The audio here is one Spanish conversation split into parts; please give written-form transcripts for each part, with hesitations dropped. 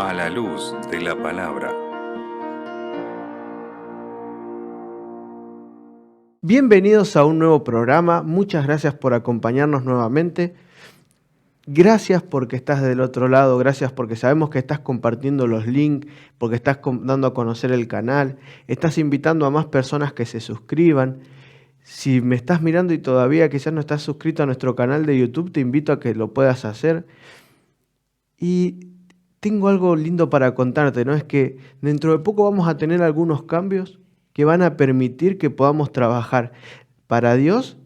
A la luz de la palabra. Bienvenidos a un nuevo programa. Muchas gracias por acompañarnos nuevamente. Gracias porque estás del otro lado, gracias porque sabemos que estás compartiendo los links, porque estás dando a conocer el canal, estás invitando a más personas que se suscriban. Si me estás mirando y todavía quizás no estás suscrito a nuestro canal de YouTube, te invito a que lo puedas hacer. Y tengo algo lindo para contarte, ¿no? Es que dentro de poco vamos a tener algunos cambios que van a permitir que podamos trabajar para Dios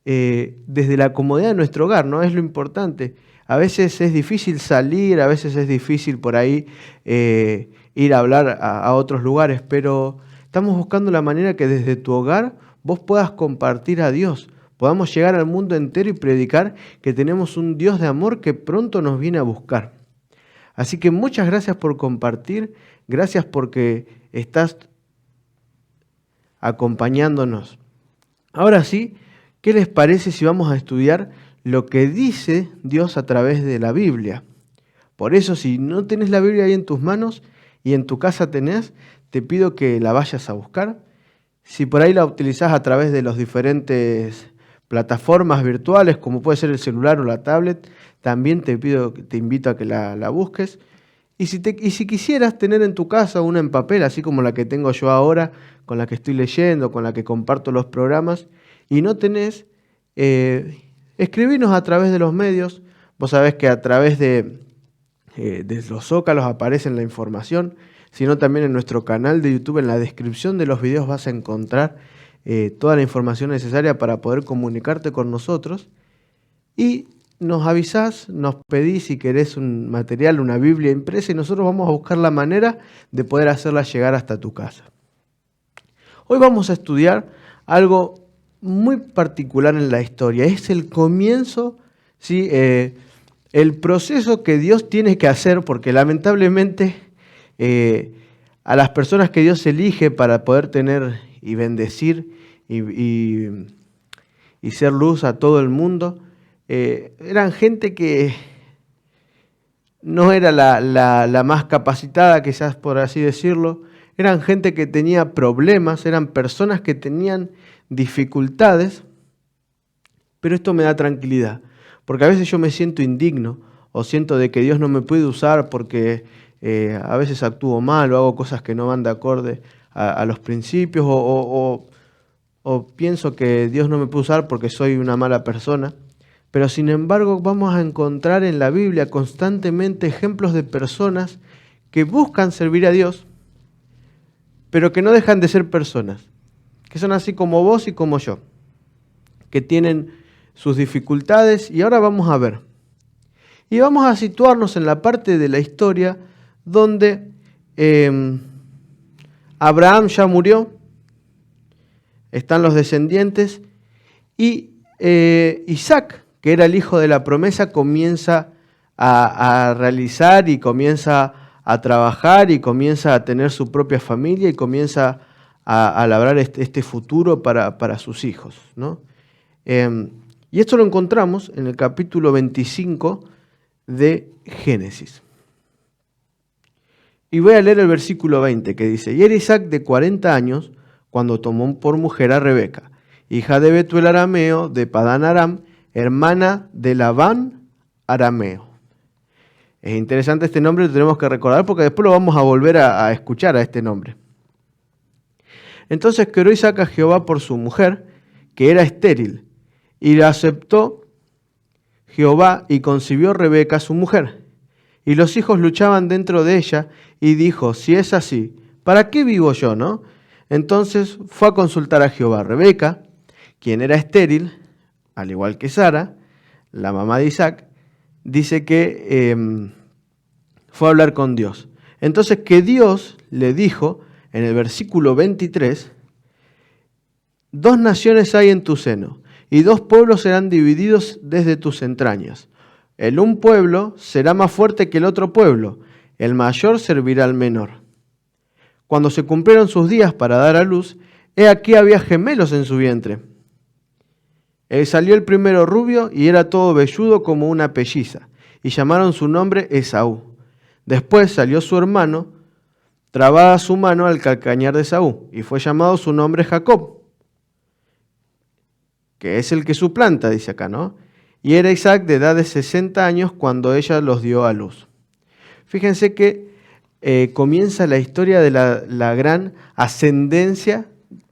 desde la comodidad de nuestro hogar, ¿no? Es lo importante. A veces es difícil salir, a veces es difícil por ahí ir a hablar a otros lugares, pero estamos buscando la manera que desde tu hogar vos puedas compartir a Dios, podamos llegar al mundo entero y predicar que tenemos un Dios de amor que pronto nos viene a buscar. Así que muchas gracias por compartir, gracias porque estás acompañándonos. Ahora sí, ¿qué les parece si vamos a estudiar lo que dice Dios a través de la Biblia? Por eso, si no tenés la Biblia ahí en tus manos y en tu casa tenés, te pido que la vayas a buscar. Si por ahí la utilizás a través de las diferentes plataformas virtuales, como puede ser el celular o la tablet, también te invito a que la busques. Y si quisieras tener en tu casa una en papel, así como la que tengo yo ahora, con la que estoy leyendo, con la que comparto los programas, y no tenés, escribinos a través de los medios. Vos sabés que a través de los zócalos aparece la información, sino también en nuestro canal de YouTube, en la descripción de los videos vas a encontrar toda la información necesaria para poder comunicarte con nosotros. Y nos avisás, nos pedís si querés un material, una Biblia impresa, y nosotros vamos a buscar la manera de poder hacerla llegar hasta tu casa. Hoy vamos a estudiar algo muy particular en la historia. Es el comienzo, ¿sí? El proceso que Dios tiene que hacer, porque lamentablemente a las personas que Dios elige para poder tener y bendecir y ser luz a todo el mundo, eran gente que no era la más capacitada, quizás por así decirlo. Eran gente que tenía problemas, eran personas que tenían dificultades, pero esto me da tranquilidad, porque a veces yo me siento indigno o siento de que Dios no me puede usar porque a veces actúo mal o hago cosas que no van de acorde a los principios o pienso que Dios no me puede usar porque soy una mala persona. Pero sin embargo vamos a encontrar en la Biblia constantemente ejemplos de personas que buscan servir a Dios, pero que no dejan de ser personas, que son así como vos y como yo, que tienen sus dificultades, y ahora vamos a ver. Y vamos a situarnos en la parte de la historia donde Abraham ya murió, están los descendientes, y Isaac, que era el hijo de la promesa, comienza a realizar y comienza a trabajar y comienza a tener su propia familia y comienza a labrar este futuro para sus hijos, ¿no? Y esto lo encontramos en el capítulo 25 de Génesis. Y voy a leer el versículo 20 que dice: Y era Isaac de 40 años cuando tomó por mujer a Rebeca, hija de Betuel arameo, de Padán Aram, hermana de Labán arameo. Es interesante este nombre, lo tenemos que recordar porque después lo vamos a volver a escuchar a este nombre. Entonces quedó Isaac a Jehová por su mujer, que era estéril, y la aceptó Jehová y concibió Rebeca su mujer. Y los hijos luchaban dentro de ella y dijo: si es así, ¿para qué vivo yo, no? Entonces fue a consultar a Jehová. Rebeca, quien era estéril, al igual que Sara, la mamá de Isaac, dice que fue a hablar con Dios. Entonces que Dios le dijo en el versículo 23: 2 naciones hay en tu seno, y 2 pueblos serán divididos desde tus entrañas. El un pueblo será más fuerte que el otro pueblo, el mayor servirá al menor. Cuando se cumplieron sus días para dar a luz, he aquí había gemelos en su vientre. Salió el primero rubio y era todo velludo como una pelliza, y llamaron su nombre Esaú. Después salió su hermano, trabada su mano al calcañar de Esaú, y fue llamado su nombre Jacob, que es el que suplanta, dice acá, ¿no? Y era Isaac de edad de 60 años cuando ella los dio a luz. Fíjense que comienza la historia de la gran ascendencia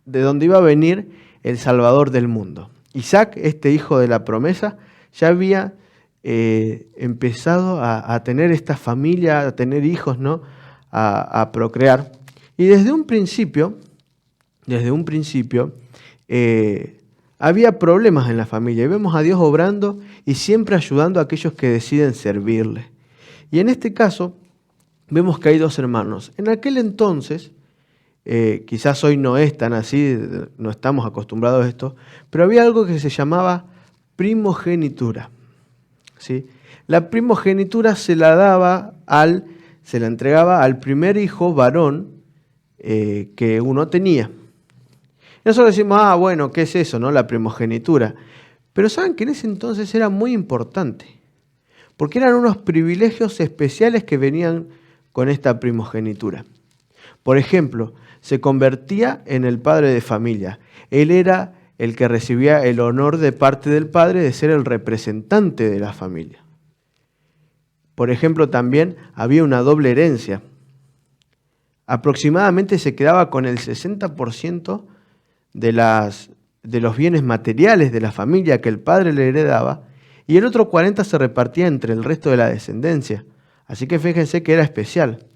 de donde iba a venir el Salvador del mundo. Isaac, este hijo de la promesa, ya había empezado a tener esta familia, a tener hijos, ¿no? A procrear. Y desde un principio, había problemas en la familia. Y vemos a Dios obrando y siempre ayudando a aquellos que deciden servirle. Y en este caso, vemos que hay dos hermanos. En aquel entonces, quizás hoy no es tan así, no estamos acostumbrados a esto, pero había algo que se llamaba primogenitura, ¿sí? La primogenitura se la entregaba al primer hijo varón que uno tenía. Nosotros decimos, bueno, ¿qué es eso, no? La primogenitura. Pero saben que en ese entonces era muy importante, porque eran unos privilegios especiales que venían con esta primogenitura. Por ejemplo, se convertía en el padre de familia. Él era el que recibía el honor de parte del padre de ser el representante de la familia. Por ejemplo, también había una doble herencia. Aproximadamente se quedaba con el 60% de los bienes materiales de la familia que el padre le heredaba, y el otro 40% se repartía entre el resto de la descendencia. Así que fíjense que era especial.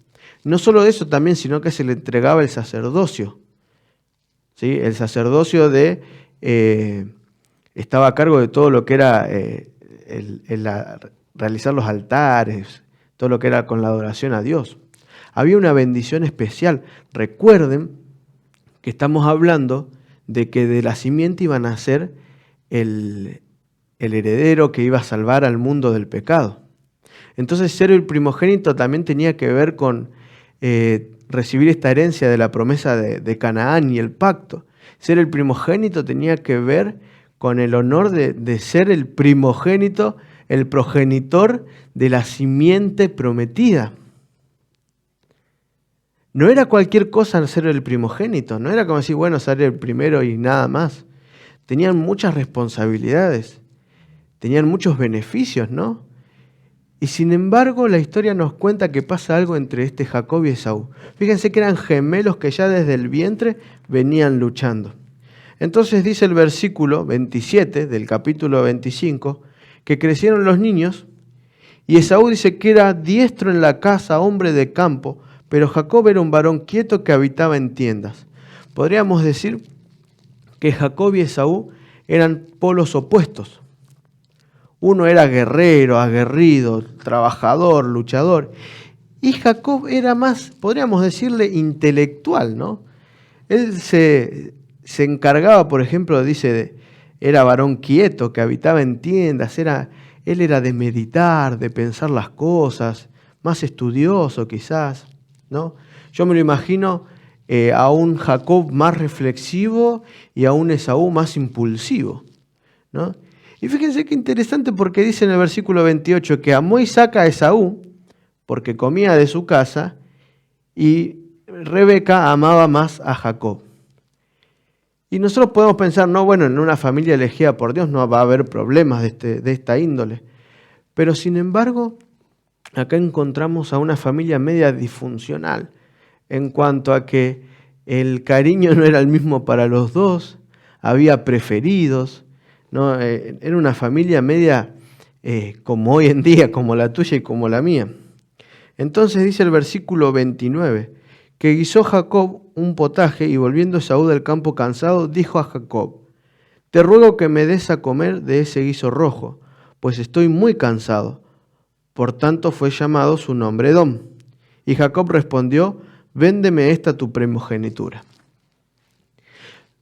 No solo eso también, sino que se le entregaba el sacerdocio. ¿Sí? El sacerdocio estaba a cargo de todo lo que era realizar los altares, todo lo que era con la adoración a Dios. Había una bendición especial. Recuerden que estamos hablando de que de la simiente iban a ser el heredero que iba a salvar al mundo del pecado. Entonces ser el primogénito también tenía que ver con recibir esta herencia de la promesa de Canaán y el pacto. Ser el primogénito tenía que ver con el honor de ser el primogénito, el progenitor de la simiente prometida. No era cualquier cosa ser el primogénito, no era como decir, bueno, ser el primero y nada más. Tenían muchas responsabilidades, tenían muchos beneficios, ¿no? Y sin embargo, la historia nos cuenta que pasa algo entre Jacob y Esaú. Fíjense que eran gemelos que ya desde el vientre venían luchando. Entonces dice el versículo 27 del capítulo 25, que crecieron los niños, y Esaú dice que era diestro en la caza, hombre de campo, pero Jacob era un varón quieto que habitaba en tiendas. Podríamos decir que Jacob y Esaú eran polos opuestos. Uno era guerrero, aguerrido, trabajador, luchador. Y Jacob era más, podríamos decirle, intelectual, ¿no? Él se encargaba, por ejemplo, era varón quieto, que habitaba en tiendas. Él era de meditar, de pensar las cosas, más estudioso quizás, ¿no? Yo me lo imagino a un Jacob más reflexivo y a un Esaú más impulsivo, ¿no? Y fíjense qué interesante porque dice en el versículo 28 que amó Isaac a Esaú porque comía de su casa y Rebeca amaba más a Jacob. Y nosotros podemos pensar, no, bueno, en una familia elegida por Dios no va a haber problemas de esta índole. Pero sin embargo, acá encontramos a una familia media disfuncional en cuanto a que el cariño no era el mismo para los dos, había preferidos, ¿no? Era una familia media como hoy en día, como la tuya y como la mía. Entonces dice el versículo 29, que guisó Jacob un potaje y volviendo Esaú del campo cansado, dijo a Jacob, te ruego que me des a comer de ese guiso rojo, pues estoy muy cansado. Por tanto fue llamado su nombre Edom. Y Jacob respondió, véndeme esta tu primogenitura.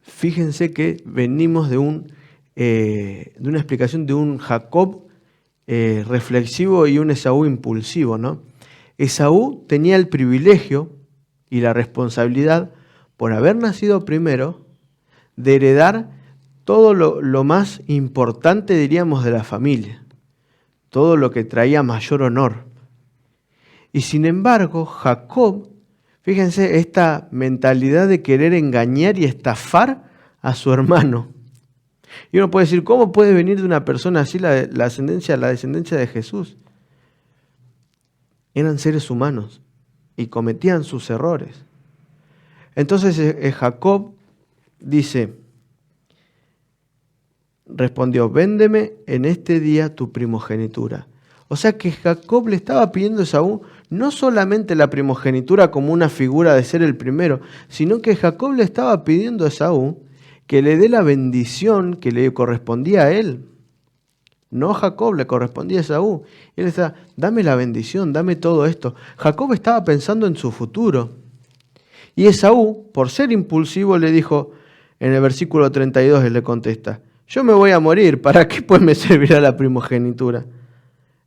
Fíjense que venimos de una explicación de un Jacob reflexivo y un Esaú impulsivo, ¿no? Esaú tenía el privilegio y la responsabilidad, por haber nacido primero, de heredar todo lo más importante, diríamos, de la familia, todo lo que traía mayor honor. Y sin embargo, Jacob, fíjense, esta mentalidad de querer engañar y estafar a su hermano. Y uno puede decir, ¿cómo puede venir de una persona así la descendencia de Jesús? Eran seres humanos y cometían sus errores. Entonces Jacob dice, respondió, véndeme en este día tu primogenitura. O sea que Jacob le estaba pidiendo a Esaú no solamente la primogenitura como una figura de ser el primero, sino que Jacob le estaba pidiendo a Esaú que le dé la bendición que le correspondía a él. No a Jacob, le correspondía a Esaú. Y él decía, dame la bendición, dame todo esto. Jacob estaba pensando en su futuro. Y Esaú, por ser impulsivo, le dijo, en el versículo 32, él le contesta, yo me voy a morir, ¿para qué pues me servirá la primogenitura?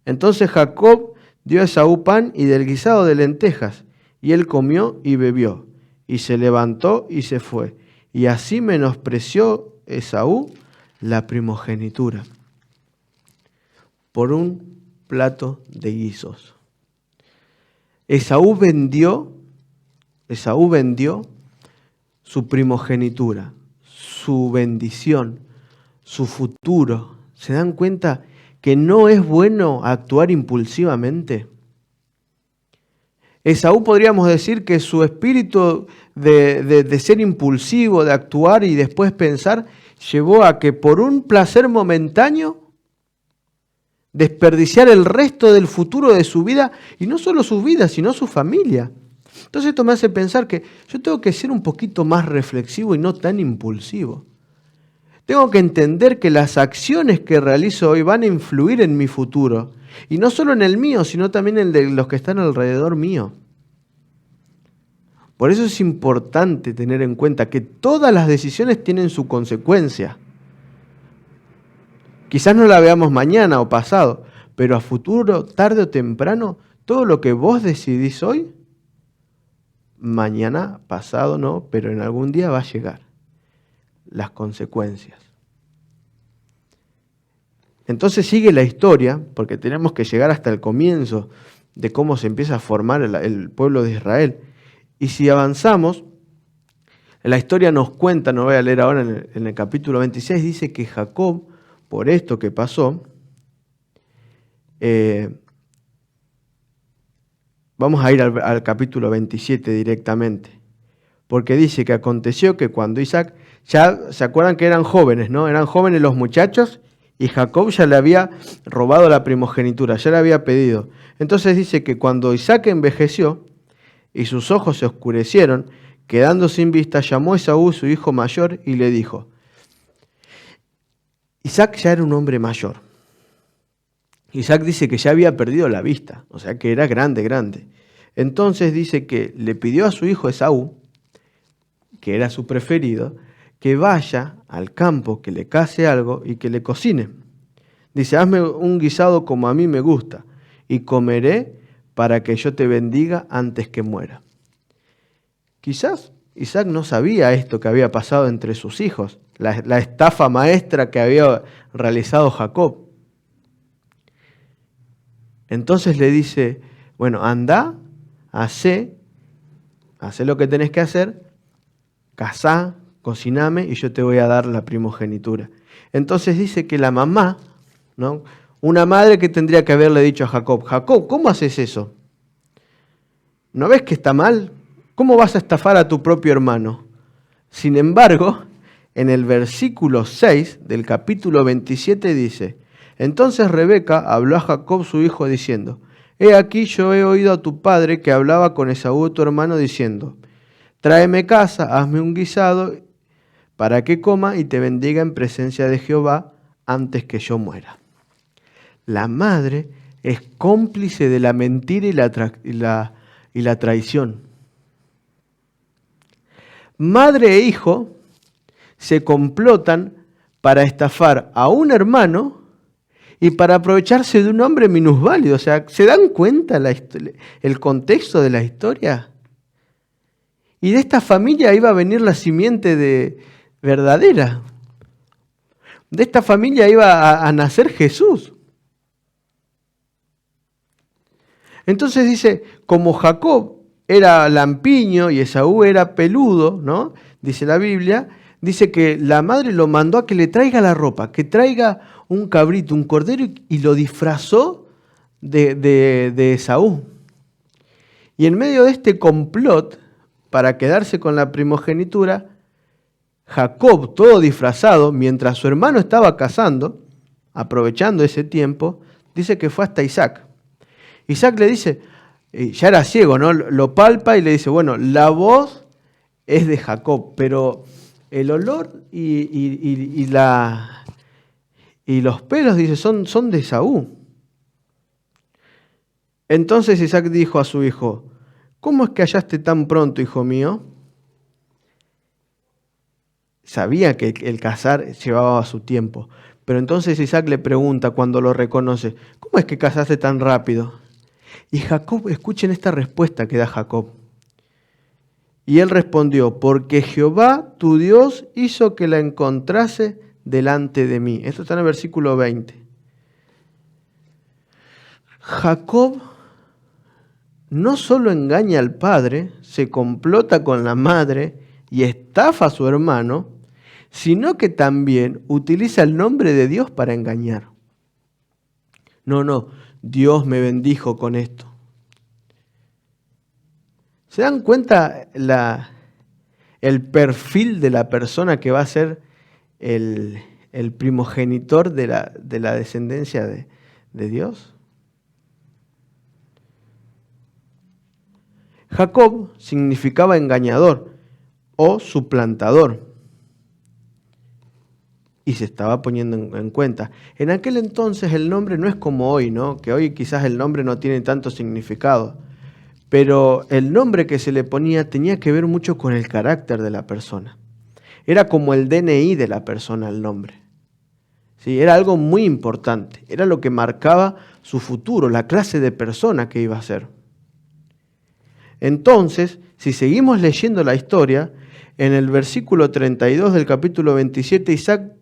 Entonces Jacob dio a Esaú pan y del guisado de lentejas, y él comió y bebió, y se levantó y se fue. Y así menospreció Esaú la primogenitura por un plato de guisos. Esaú vendió su primogenitura, su bendición, su futuro. ¿Se dan cuenta que no es bueno actuar impulsivamente? Esaú podríamos decir que su espíritu de ser impulsivo, de actuar y después pensar, llevó a que por un placer momentáneo desperdiciar el resto del futuro de su vida, y no solo su vida, sino su familia. Entonces esto me hace pensar que yo tengo que ser un poquito más reflexivo y no tan impulsivo. Tengo que entender que las acciones que realizo hoy van a influir en mi futuro, y no solo en el mío, sino también en el de los que están alrededor mío. Por eso es importante tener en cuenta que todas las decisiones tienen su consecuencia. Quizás no la veamos mañana o pasado, pero a futuro, tarde o temprano, todo lo que vos decidís hoy, mañana, pasado no, pero en algún día va a llegar. Las consecuencias. Entonces sigue la historia, porque tenemos que llegar hasta el comienzo de cómo se empieza a formar el pueblo de Israel. Y si avanzamos, la historia nos cuenta, no voy a leer ahora en el capítulo 26, dice que Jacob, por esto que pasó, vamos a ir al capítulo 27 directamente, porque dice que aconteció que cuando Isaac, ya se acuerdan que eran jóvenes, ¿no? Eran jóvenes los muchachos y Jacob ya le había robado la primogenitura, ya le había pedido. Entonces dice que cuando Isaac envejeció y sus ojos se oscurecieron, quedando sin vista, llamó a Esaú, su hijo mayor, y le dijo, Isaac ya era un hombre mayor. Isaac dice que ya había perdido la vista, o sea que era grande. Entonces dice que le pidió a su hijo Esaú, que era su preferido, que vaya al campo, que le case algo y que le cocine. Dice, hazme un guisado como a mí me gusta, y comeré para que yo te bendiga antes que muera. Quizás Isaac no sabía esto que había pasado entre sus hijos, la estafa maestra que había realizado Jacob. Entonces le dice, bueno, anda, hacé lo que tenés que hacer, casá, cociname y yo te voy a dar la primogenitura. Entonces dice que la mamá, ¿no? Una madre que tendría que haberle dicho a Jacob, Jacob, ¿cómo haces eso? ¿No ves que está mal? ¿Cómo vas a estafar a tu propio hermano? Sin embargo, en el versículo 6 del capítulo 27 dice, entonces Rebeca habló a Jacob su hijo diciendo, he aquí yo he oído a tu padre que hablaba con Esaú tu hermano diciendo, tráeme casa, hazme un guisado para que coma y te bendiga en presencia de Jehová antes que yo muera. La madre es cómplice de la mentira y la traición. Madre e hijo se complotan para estafar a un hermano y para aprovecharse de un hombre minusválido. O sea, ¿se dan cuenta el contexto de la historia? Y de esta familia iba a venir la simiente verdadera. De esta familia iba a nacer Jesús. Entonces dice, como Jacob era lampiño y Esaú era peludo, ¿no? Dice la Biblia, dice que la madre lo mandó a que le traiga la ropa, que traiga un cabrito, un cordero, y lo disfrazó de Esaú. Y en medio de este complot, para quedarse con la primogenitura, Jacob, todo disfrazado, mientras su hermano estaba cazando, aprovechando ese tiempo, dice que fue hasta Isaac. Isaac le dice, ya era ciego, ¿no? Lo palpa y le dice, bueno, la voz es de Jacob, pero el olor y los pelos, dice, son de Esaú. Entonces Isaac dijo a su hijo, ¿cómo es que hallaste tan pronto, hijo mío? Sabía que el cazar llevaba su tiempo, pero entonces Isaac le pregunta cuando lo reconoce, ¿cómo es que cazaste tan rápido? Y Jacob, escuchen esta respuesta que da Jacob. Y él respondió, porque Jehová tu Dios hizo que la encontrase delante de mí. Esto está en el versículo 20. Jacob no solo engaña al padre, se complota con la madre y estafa a su hermano, sino que también utiliza el nombre de Dios para engañar. No, Dios me bendijo con esto. ¿Se dan cuenta el perfil de la persona que va a ser el primogenitor de la descendencia de Dios? Jacob significaba engañador o suplantador. Y se estaba poniendo en cuenta. En aquel entonces el nombre no es como hoy, ¿no? Que hoy quizás el nombre no tiene tanto significado. Pero el nombre que se le ponía tenía que ver mucho con el carácter de la persona. Era como el DNI de la persona el nombre. ¿Sí? Era algo muy importante. Era lo que marcaba su futuro, la clase de persona que iba a ser. Entonces, si seguimos leyendo la historia, en el versículo 32 del capítulo 27, Isaac,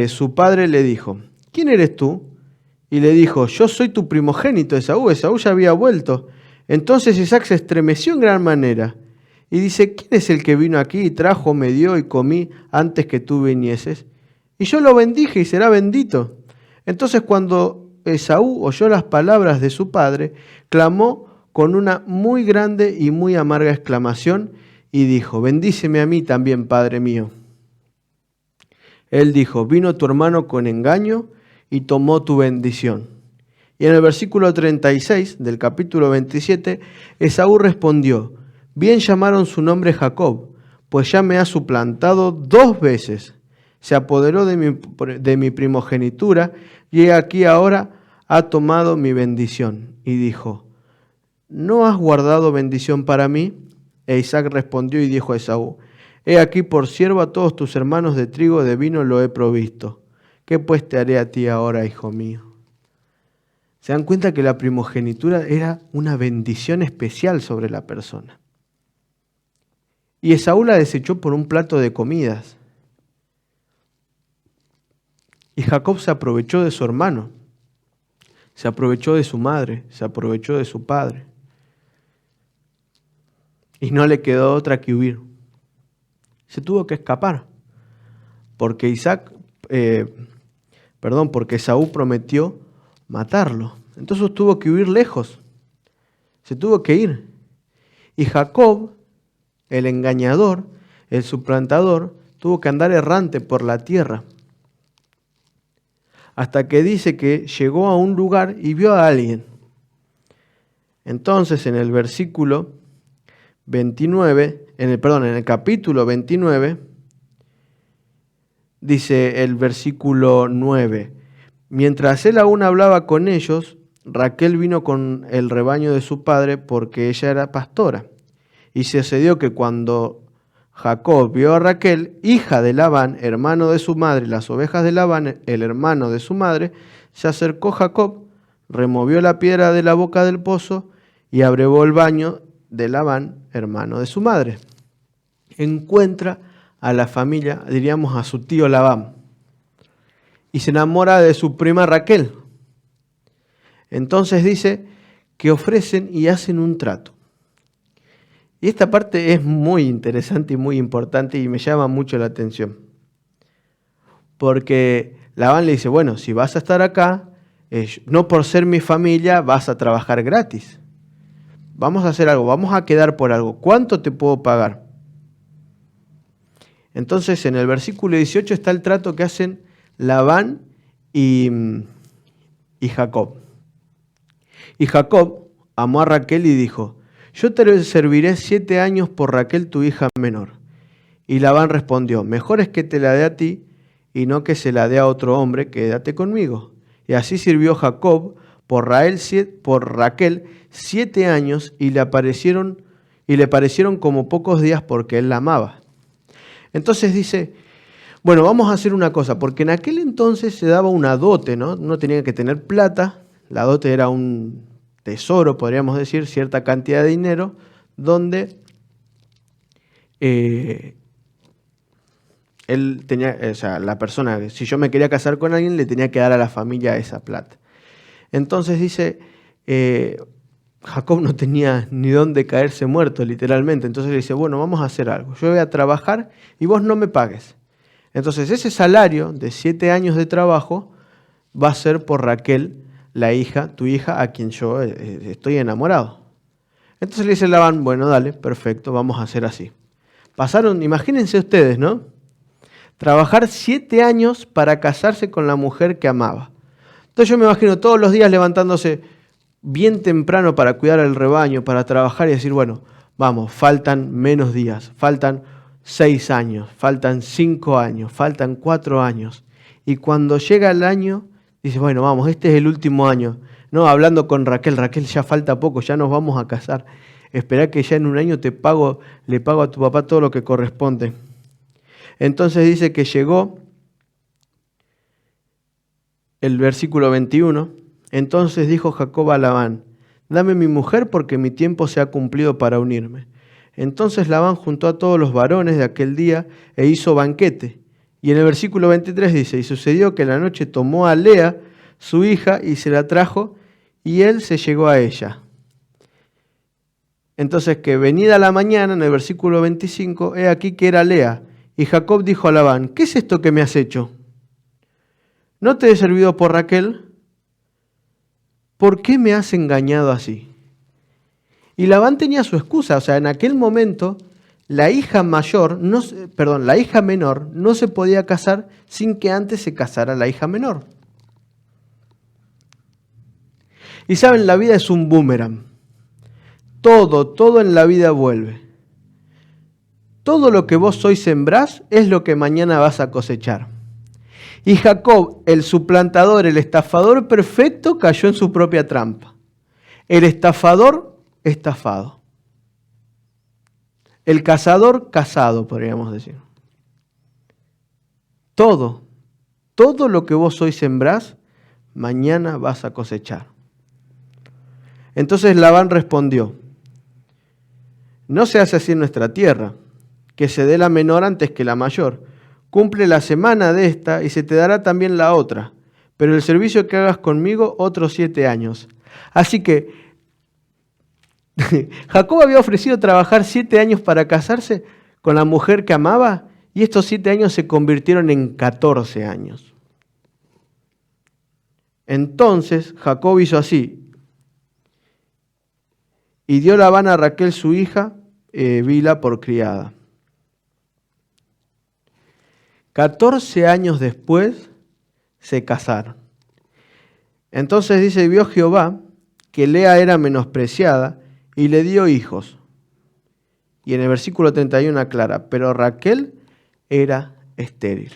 su padre le dijo, ¿quién eres tú? Y le dijo, yo soy tu primogénito Esaú. Esaú ya había vuelto. Entonces Isaac se estremeció en gran manera y dice, ¿quién es el que vino aquí y trajo, me dio y comí antes que tú vinieses? Y yo lo bendije y será bendito. Entonces cuando Esaú oyó las palabras de su padre, clamó con una muy grande y muy amarga exclamación y dijo, bendíceme a mí también, padre mío. Él dijo, vino tu hermano con engaño y tomó tu bendición. Y en el versículo 36 del capítulo 27, Esaú respondió, bien llamaron su nombre Jacob, pues ya me ha suplantado 2 veces. Se apoderó de mi primogenitura y aquí ahora ha tomado mi bendición. Y dijo, ¿no has guardado bendición para mí? E Isaac respondió y dijo a Esaú, he aquí por siervo a todos tus hermanos de trigo, de vino lo he provisto. ¿Qué pues te haré a ti ahora, hijo mío? Se dan cuenta que la primogenitura era una bendición especial sobre la persona. Y Esaú la desechó por un plato de comidas. Y Jacob se aprovechó de su hermano, se aprovechó de su madre, se aprovechó de su padre. Y no le quedó otra que huir. Se tuvo que escapar, porque porque Esaú prometió matarlo. Entonces tuvo que huir lejos. Se tuvo que ir. Y Jacob, el engañador, el suplantador, tuvo que andar errante por la tierra. Hasta que dice que llegó a un lugar y vio a alguien. Entonces en el versículo 29, en el capítulo 29, dice el versículo 9, mientras él aún hablaba con ellos, Raquel vino con el rebaño de su padre porque ella era pastora. Y sucedió que cuando Jacob vio a Raquel, hija de Labán, hermano de su madre, las ovejas de Labán, el hermano de su madre, se acercó Jacob, removió la piedra de la boca del pozo y abrevó el baño de Labán, hermano de su madre. Encuentra a la familia, diríamos a su tío Labán, y se enamora de su prima Raquel. Entonces dice que ofrecen y hacen un trato. Y esta parte es muy interesante y muy importante y me llama mucho la atención. Porque Labán le dice, bueno, si vas a estar acá, no por ser mi familia vas a trabajar gratis. Vamos a hacer algo, vamos a quedar por algo. ¿Cuánto te puedo pagar? Entonces en el versículo 18 está el trato que hacen Labán y Jacob. Y Jacob amó a Raquel y dijo, yo te serviré 7 años por Raquel tu hija menor. Y Labán respondió, mejor es que te la dé a ti y no que se la dé a otro hombre, quédate conmigo. Y así sirvió Jacob por Raquel 7 años y le parecieron como pocos días porque él la amaba. Entonces dice, bueno, vamos a hacer una cosa, porque en aquel entonces se daba una dote, ¿no? No tenía que tener plata, la dote era un tesoro, podríamos decir, cierta cantidad de dinero, donde él tenía, o sea, la persona, si yo me quería casar con alguien, le tenía que dar a la familia esa plata. Entonces dice, Jacob no tenía ni dónde caerse muerto, literalmente. Entonces le dice, bueno, vamos a hacer algo. Yo voy a trabajar y vos no me pagues. Entonces ese salario de 7 años de trabajo va a ser por Raquel, la hija, tu hija, a quien yo estoy enamorado. Entonces le dice Labán, bueno, dale, perfecto, vamos a hacer así. Pasaron, imagínense ustedes, ¿no? Trabajar 7 años para casarse con la mujer que amaba. Entonces yo me imagino todos los días levantándose bien temprano para cuidar el rebaño, para trabajar y decir, bueno, vamos, faltan menos días, faltan 6 años, faltan 5 años, faltan 4 años. Y cuando llega el año, dice, bueno, vamos, este es el último año. No, hablando con Raquel, Raquel, ya falta poco, ya nos vamos a casar. Esperá que ya en un año le pago a tu papá todo lo que corresponde. Entonces dice que llegó el versículo 21. Entonces dijo Jacob a Labán, dame mi mujer porque mi tiempo se ha cumplido para unirme. Entonces Labán juntó a todos los varones de aquel día e hizo banquete. Y en el versículo 23 dice, y sucedió que en la noche tomó a Lea, su hija, y se la trajo, y él se llegó a ella. Entonces que venida la mañana, en el versículo 25, he aquí que era Lea. Y Jacob dijo a Labán, ¿qué es esto que me has hecho? ¿No te he servido por Raquel? ¿Por qué me has engañado así? Y Labán tenía su excusa, o sea, en aquel momento la hija menor no se podía casar sin que antes se casara la hija menor. Y saben, la vida es un boomerang. Todo en la vida vuelve. Todo lo que vos hoy sembrás es lo que mañana vas a cosechar. Y Jacob, el suplantador, el estafador perfecto, cayó en su propia trampa. El estafador, estafado. El cazador, cazado, podríamos decir. Todo lo que vos hoy sembrás, mañana vas a cosechar. Entonces Labán respondió, no se hace así en nuestra tierra, que se dé la menor antes que la mayor. Cumple la semana de esta y se te dará también la otra, pero el servicio que hagas conmigo otros 7 años. Así que Jacob había ofrecido trabajar 7 años para casarse con la mujer que amaba y estos 7 años se convirtieron en 14 años. Entonces Jacob hizo así y dio Labán a Raquel su hija, Bilha, por criada. 14 años después se casaron. Entonces dice, vio Jehová que Lea era menospreciada y le dio hijos. Y en el versículo 31 aclara, pero Raquel era estéril.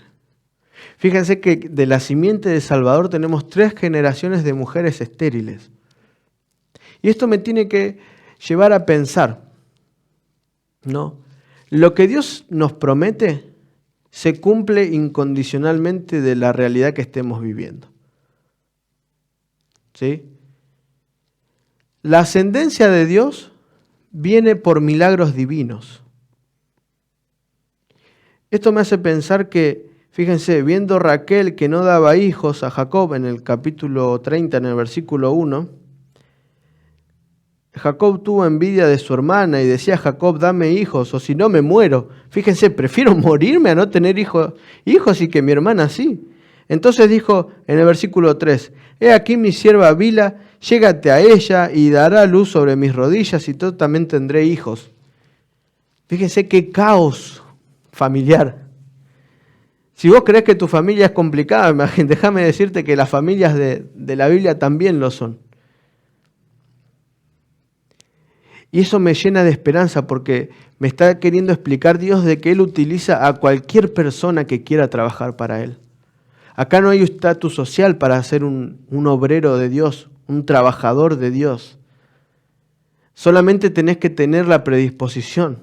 Fíjense que de la simiente de Salvador tenemos 3 generaciones de mujeres estériles. Y esto me tiene que llevar a pensar, ¿no? Lo que Dios nos promete se cumple incondicionalmente de la realidad que estemos viviendo. ¿Sí? La ascendencia de Dios viene por milagros divinos. Esto me hace pensar que, fíjense, viendo Raquel que no daba hijos a Jacob en el capítulo 30, en el versículo 1, Jacob tuvo envidia de su hermana y decía: Jacob, dame hijos, o si no me muero. Fíjense, prefiero morirme a no tener hijos y que mi hermana sí. Entonces dijo en el versículo 3, he aquí mi sierva Bila, llégate a ella y dará luz sobre mis rodillas y yo también tendré hijos. Fíjense qué caos familiar. Si vos creés que tu familia es complicada, déjame decirte que las familias de la Biblia también lo son. Y eso me llena de esperanza porque me está queriendo explicar Dios de que Él utiliza a cualquier persona que quiera trabajar para Él. Acá no hay estatus social para ser un obrero de Dios, un trabajador de Dios. Solamente tenés que tener la predisposición.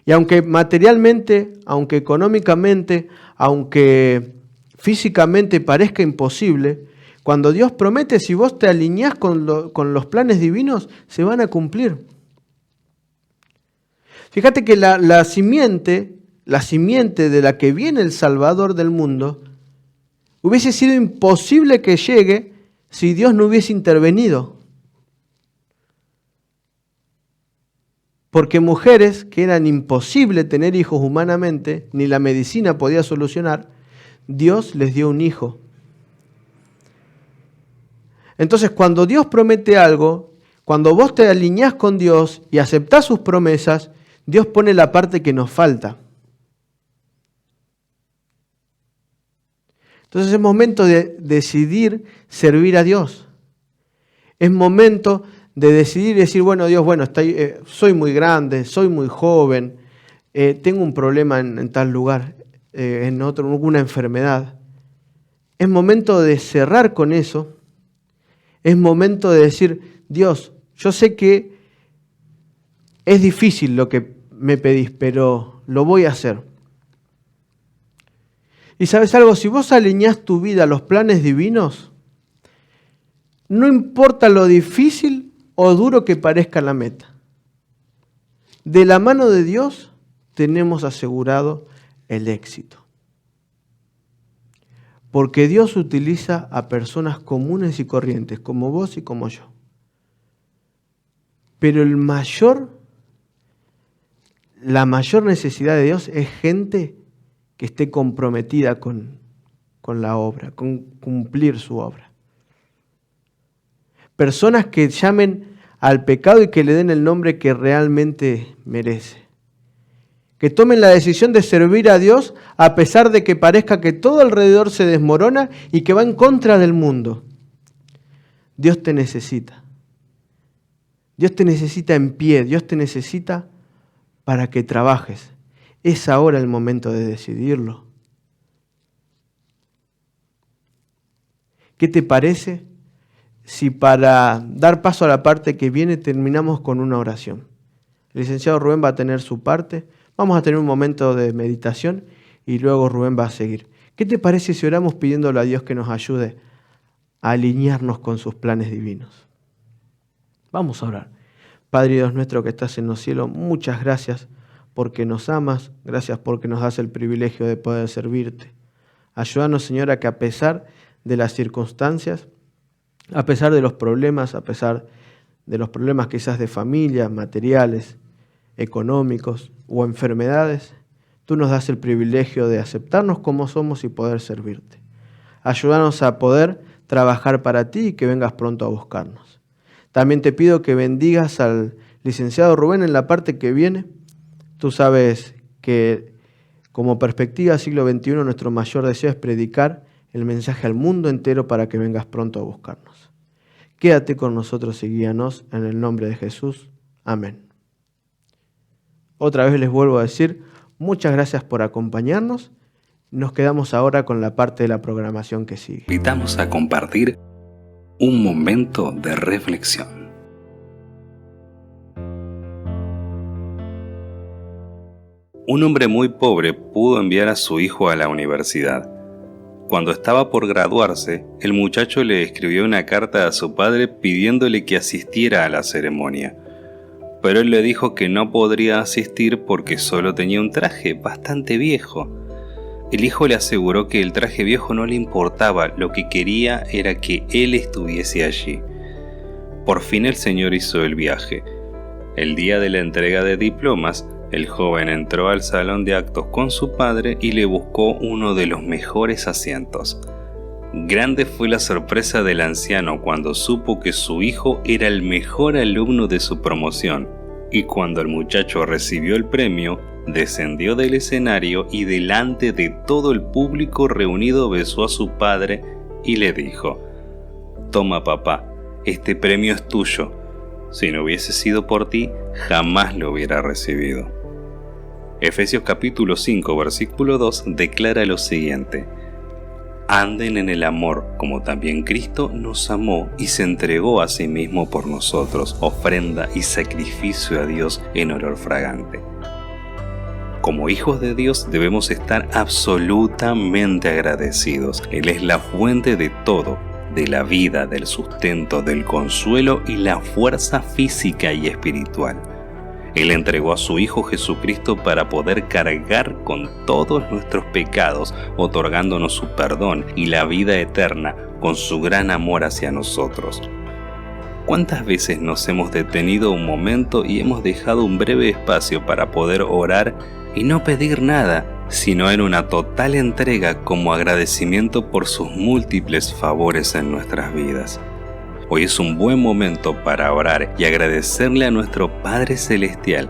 Y aunque materialmente, aunque económicamente, aunque físicamente parezca imposible, cuando Dios promete, si vos te alineás con los planes divinos, se van a cumplir. Fíjate que la simiente de la que viene el Salvador del mundo, hubiese sido imposible que llegue si Dios no hubiese intervenido. Porque mujeres que eran imposible tener hijos humanamente, ni la medicina podía solucionar, Dios les dio un hijo. Entonces, cuando Dios promete algo, cuando vos te alineás con Dios y aceptás sus promesas, Dios pone la parte que nos falta. Entonces es momento de decidir servir a Dios. Es momento de decidir y decir, bueno, Dios, soy muy grande, soy muy joven, tengo un problema en tal lugar, en otro, alguna enfermedad. Es momento de cerrar con eso. Es momento de decir, Dios, yo sé que es difícil lo que me pedís, pero lo voy a hacer. Y ¿sabes algo? Si vos alineás tu vida a los planes divinos, no importa lo difícil o duro que parezca la meta. De la mano de Dios tenemos asegurado el éxito. Porque Dios utiliza a personas comunes y corrientes, como vos y como yo. Pero la mayor necesidad de Dios es gente que esté comprometida con la obra, con cumplir su obra. Personas que llamen al pecado y que le den el nombre que realmente merece. Que tomen la decisión de servir a Dios a pesar de que parezca que todo alrededor se desmorona y que va en contra del mundo. Dios te necesita. Dios te necesita en pie. Dios te necesita para que trabajes. Es ahora el momento de decidirlo. ¿Qué te parece si para dar paso a la parte que viene terminamos con una oración? El licenciado Rubén va a tener su parte. Vamos a tener un momento de meditación y luego Rubén va a seguir. ¿Qué te parece si oramos pidiéndole a Dios que nos ayude a alinearnos con sus planes divinos? Vamos a orar. Padre Dios nuestro que estás en los cielos, muchas gracias porque nos amas, gracias porque nos das el privilegio de poder servirte. Ayúdanos, Señor, a que a pesar de las circunstancias, a pesar de los problemas, a pesar de los problemas quizás de familia, materiales, económicos o enfermedades, tú nos das el privilegio de aceptarnos como somos y poder servirte. Ayúdanos a poder trabajar para ti y que vengas pronto a buscarnos. También te pido que bendigas al licenciado Rubén en la parte que viene. Tú sabes que como Perspectiva Siglo XXI nuestro mayor deseo es predicar el mensaje al mundo entero para que vengas pronto a buscarnos. Quédate con nosotros y guíanos en el nombre de Jesús. Amén. Otra vez les vuelvo a decir, muchas gracias por acompañarnos. Nos quedamos ahora con la parte de la programación que sigue. Invitamos a compartir un momento de reflexión. Un hombre muy pobre pudo enviar a su hijo a la universidad. Cuando estaba por graduarse, el muchacho le escribió una carta a su padre pidiéndole que asistiera a la ceremonia. Pero él le dijo que no podría asistir porque solo tenía un traje bastante viejo. El hijo le aseguró que el traje viejo no le importaba, lo que quería era que él estuviese allí. Por fin el señor hizo el viaje. El día de la entrega de diplomas, el joven entró al salón de actos con su padre y le buscó uno de los mejores asientos. Grande fue la sorpresa del anciano cuando supo que su hijo era el mejor alumno de su promoción, y cuando el muchacho recibió el premio, descendió del escenario y delante de todo el público reunido besó a su padre y le dijo: «Toma, papá, este premio es tuyo. Si no hubiese sido por ti, jamás lo hubiera recibido». Efesios capítulo 5, versículo 2 declara lo siguiente: «Anden en el amor, como también Cristo nos amó y se entregó a sí mismo por nosotros, ofrenda y sacrificio a Dios en olor fragante». Como hijos de Dios debemos estar absolutamente agradecidos. Él es la fuente de todo, de la vida, del sustento, del consuelo y la fuerza física y espiritual. Él entregó a su Hijo Jesucristo para poder cargar con todos nuestros pecados, otorgándonos su perdón y la vida eterna con su gran amor hacia nosotros. ¿Cuántas veces nos hemos detenido un momento y hemos dejado un breve espacio para poder orar y no pedir nada, sino en una total entrega como agradecimiento por sus múltiples favores en nuestras vidas? Hoy es un buen momento para orar y agradecerle a nuestro Padre Celestial.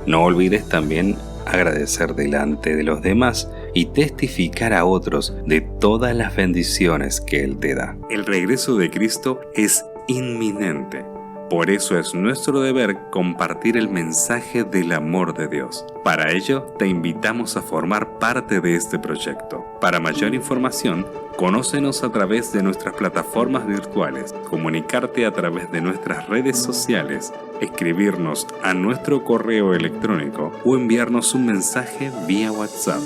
No olvides también agradecer delante de los demás y testificar a otros de todas las bendiciones que Él te da. El regreso de Cristo es inminente. Por eso es nuestro deber compartir el mensaje del amor de Dios. Para ello, te invitamos a formar parte de este proyecto. Para mayor información, conócenos a través de nuestras plataformas virtuales, comunicarte a través de nuestras redes sociales, escribirnos a nuestro correo electrónico o enviarnos un mensaje vía WhatsApp,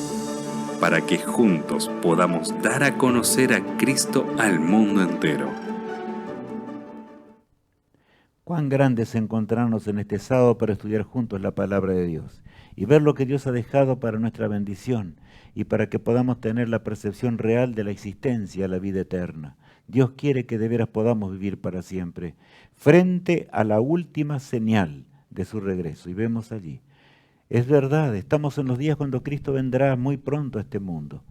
para que juntos podamos dar a conocer a Cristo al mundo entero. Cuán grande es encontrarnos en este sábado para estudiar juntos la palabra de Dios y ver lo que Dios ha dejado para nuestra bendición y para que podamos tener la percepción real de la existencia, la vida eterna. Dios quiere que de veras podamos vivir para siempre, frente a la última señal de su regreso. Y vemos allí, es verdad, estamos en los días cuando Cristo vendrá muy pronto a este mundo.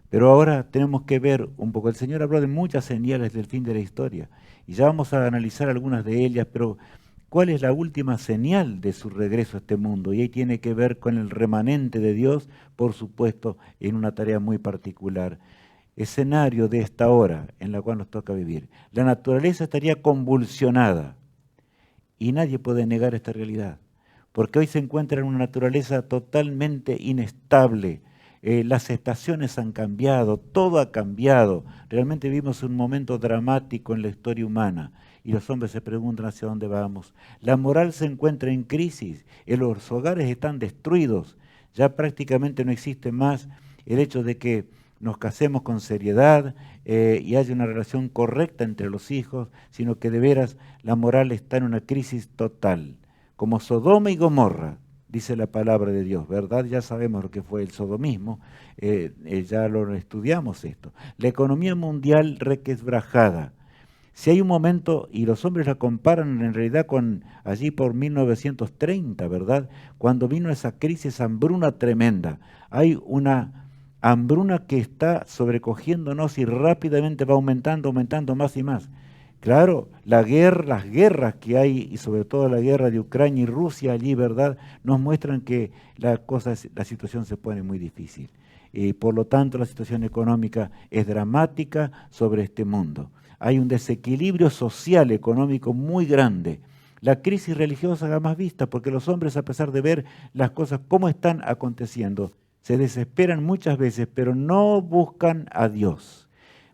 Pero ahora tenemos que ver un poco. El Señor habló de muchas señales del fin de la historia y ya vamos a analizar algunas de ellas, pero ¿cuál es la última señal de su regreso a este mundo? Y ahí tiene que ver con el remanente de Dios, por supuesto, en una tarea muy particular. Escenario de esta hora en la cual nos toca vivir. La naturaleza estaría convulsionada y nadie puede negar esta realidad, porque hoy se encuentra en una naturaleza totalmente inestable. Las estaciones han cambiado, todo ha cambiado. Realmente vivimos un momento dramático en la historia humana y los hombres se preguntan hacia dónde vamos. La moral se encuentra en crisis, los hogares están destruidos, ya prácticamente no existe más el hecho de que nos casemos con seriedad y haya una relación correcta entre los hijos, sino que de veras la moral está en una crisis total, como Sodoma y Gomorra. Dice la palabra de Dios, ¿verdad? Ya sabemos lo que fue el sodomismo, ya lo estudiamos esto. La economía mundial requebrajada. Si hay un momento, y los hombres la comparan en realidad con allí por 1930, ¿verdad? Cuando vino esa crisis, hambruna tremenda. Hay una hambruna que está sobrecogiéndonos y rápidamente va aumentando más y más. Claro, las guerras que hay, y sobre todo la guerra de Ucrania y Rusia allí, ¿verdad?, nos muestran que la situación se pone muy difícil. Y por lo tanto, la situación económica es dramática sobre este mundo. Hay un desequilibrio social, económico muy grande. La crisis religiosa jamás vista, porque los hombres, a pesar de ver las cosas como están aconteciendo, se desesperan muchas veces, pero no buscan a Dios.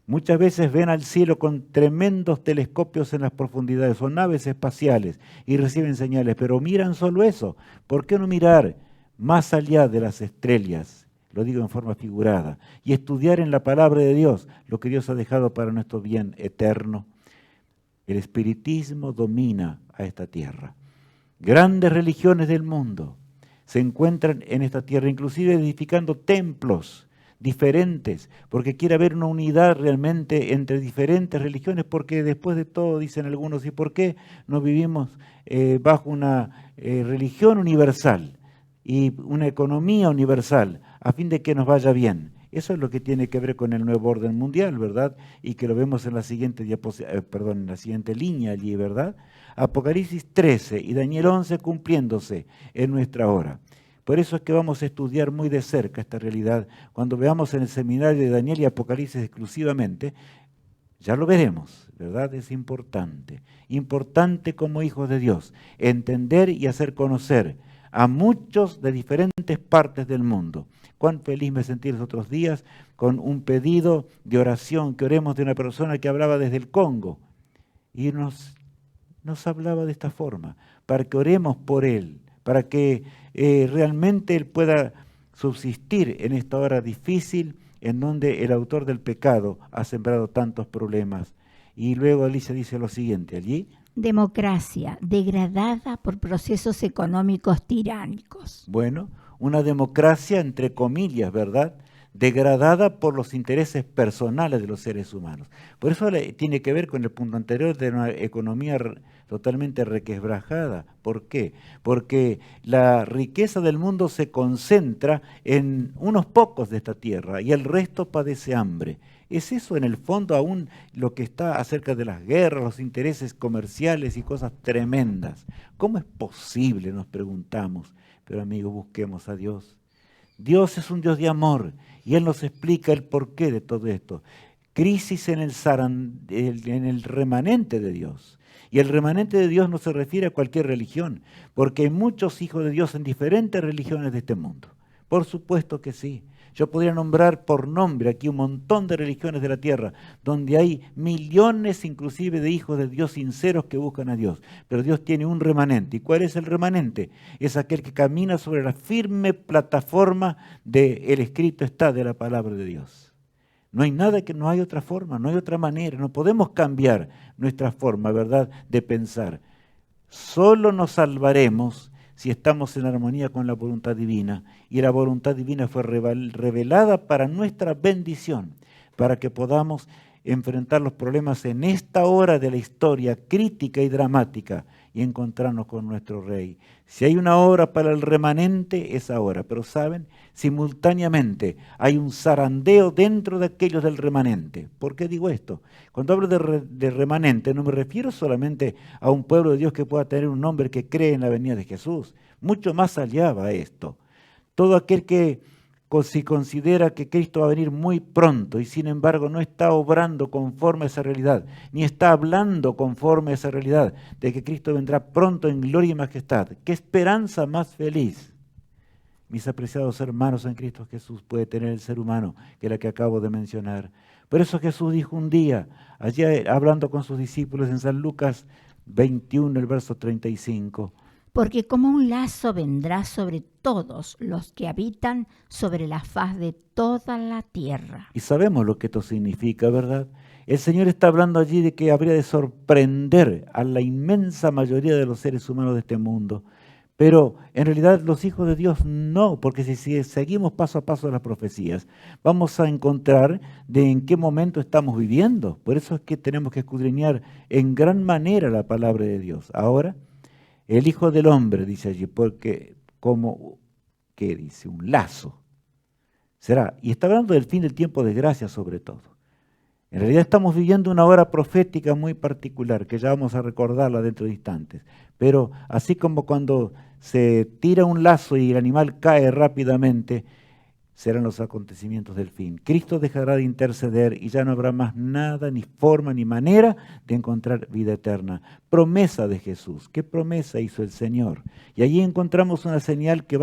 Muchas veces ven al cielo con tremendos telescopios en las profundidades o naves espaciales y reciben señales, pero miran solo eso. ¿Por qué no mirar más allá de las estrellas? Lo digo en forma figurada. Y estudiar en la palabra de Dios lo que Dios ha dejado para nuestro bien eterno. El espiritismo domina a esta tierra. Grandes religiones del mundo se encuentran en esta tierra, inclusive edificando templos diferentes, porque quiere haber una unidad realmente entre diferentes religiones, porque después de todo, dicen algunos, ¿y por qué no vivimos bajo una religión universal y una economía universal, a fin de que nos vaya bien? Eso es lo que tiene que ver con el nuevo orden mundial, ¿verdad? Y que lo vemos en la siguiente en la siguiente línea allí, ¿verdad? Apocalipsis 13 y Daniel 11 cumpliéndose en nuestra hora. Por eso es que vamos a estudiar muy de cerca esta realidad. Cuando veamos en el seminario de Daniel y Apocalipsis exclusivamente, ya lo veremos, ¿verdad? Es importante. Importante como hijos de Dios, entender y hacer conocer a muchos de diferentes partes del mundo. Cuán feliz me sentí los otros días con un pedido de oración, que oremos de una persona que hablaba desde el Congo. Y nos hablaba de esta forma, para que oremos por él, para que realmente él pueda subsistir en esta hora difícil en donde el autor del pecado ha sembrado tantos problemas. Y luego Alicia dice lo siguiente allí. Democracia degradada por procesos económicos tiránicos. Bueno, una democracia entre comillas, ¿verdad?, degradada por los intereses personales de los seres humanos. Por eso tiene que ver con el punto anterior de una economía totalmente requebrajada. ¿Por qué? Porque la riqueza del mundo se concentra en unos pocos de esta tierra y el resto padece hambre. ¿Es eso en el fondo aún lo que está acerca de las guerras, los intereses comerciales y cosas tremendas? ¿Cómo es posible?, nos preguntamos. Pero amigos, busquemos a Dios. Dios es un Dios de amor y Él nos explica el porqué de todo esto. Crisis en el remanente de Dios. Y el remanente de Dios no se refiere a cualquier religión, porque hay muchos hijos de Dios en diferentes religiones de este mundo. Por supuesto que sí. Yo podría nombrar por nombre aquí un montón de religiones de la tierra, donde hay millones inclusive de hijos de Dios sinceros que buscan a Dios. Pero Dios tiene un remanente. ¿Y cuál es el remanente? Es aquel que camina sobre la firme plataforma del escrito está de la palabra de Dios. No hay nada no hay otra forma, no hay otra manera. No podemos cambiar nuestra forma, ¿verdad?, de pensar. Solo nos salvaremos si estamos en armonía con la voluntad divina, y la voluntad divina fue revelada para nuestra bendición, para que podamos enfrentar los problemas en esta hora de la historia crítica y dramática y encontrarnos con nuestro Rey. Si hay una hora para el remanente, es ahora, pero ¿saben? Simultáneamente hay un zarandeo dentro de aquellos del remanente. ¿Por qué digo esto? Cuando hablo de remanente no me refiero solamente a un pueblo de Dios que pueda tener un hombre que cree en la venida de Jesús. Mucho más allá va esto. Todo aquel que si considera que Cristo va a venir muy pronto y sin embargo no está obrando conforme a esa realidad, ni está hablando conforme a esa realidad de que Cristo vendrá pronto en gloria y majestad. ¡Qué esperanza más feliz! Mis apreciados hermanos en Cristo Jesús puede tener el ser humano que la que acabo de mencionar. Por eso Jesús dijo un día, allí hablando con sus discípulos en San Lucas 21, el verso 35, porque como un lazo vendrá sobre todos los que habitan sobre la faz de toda la tierra. Y sabemos lo que esto significa, ¿verdad? El Señor está hablando allí de que habría de sorprender a la inmensa mayoría de los seres humanos de este mundo. Pero en realidad los hijos de Dios no, porque si seguimos paso a paso las profecías, vamos a encontrar de en qué momento estamos viviendo. Por eso es que tenemos que escudriñar en gran manera la palabra de Dios. Ahora, el Hijo del Hombre, dice allí, porque como, ¿qué dice? Un lazo. Será, y está hablando del fin del tiempo de gracia sobre todo. En realidad estamos viviendo una hora profética muy particular, que ya vamos a recordarla dentro de instantes. Pero así como cuando se tira un lazo y el animal cae rápidamente, serán los acontecimientos del fin. Cristo dejará de interceder y ya no habrá más nada, ni forma, ni manera de encontrar vida eterna. Promesa de Jesús. ¿Qué promesa hizo el Señor? Y allí encontramos una señal que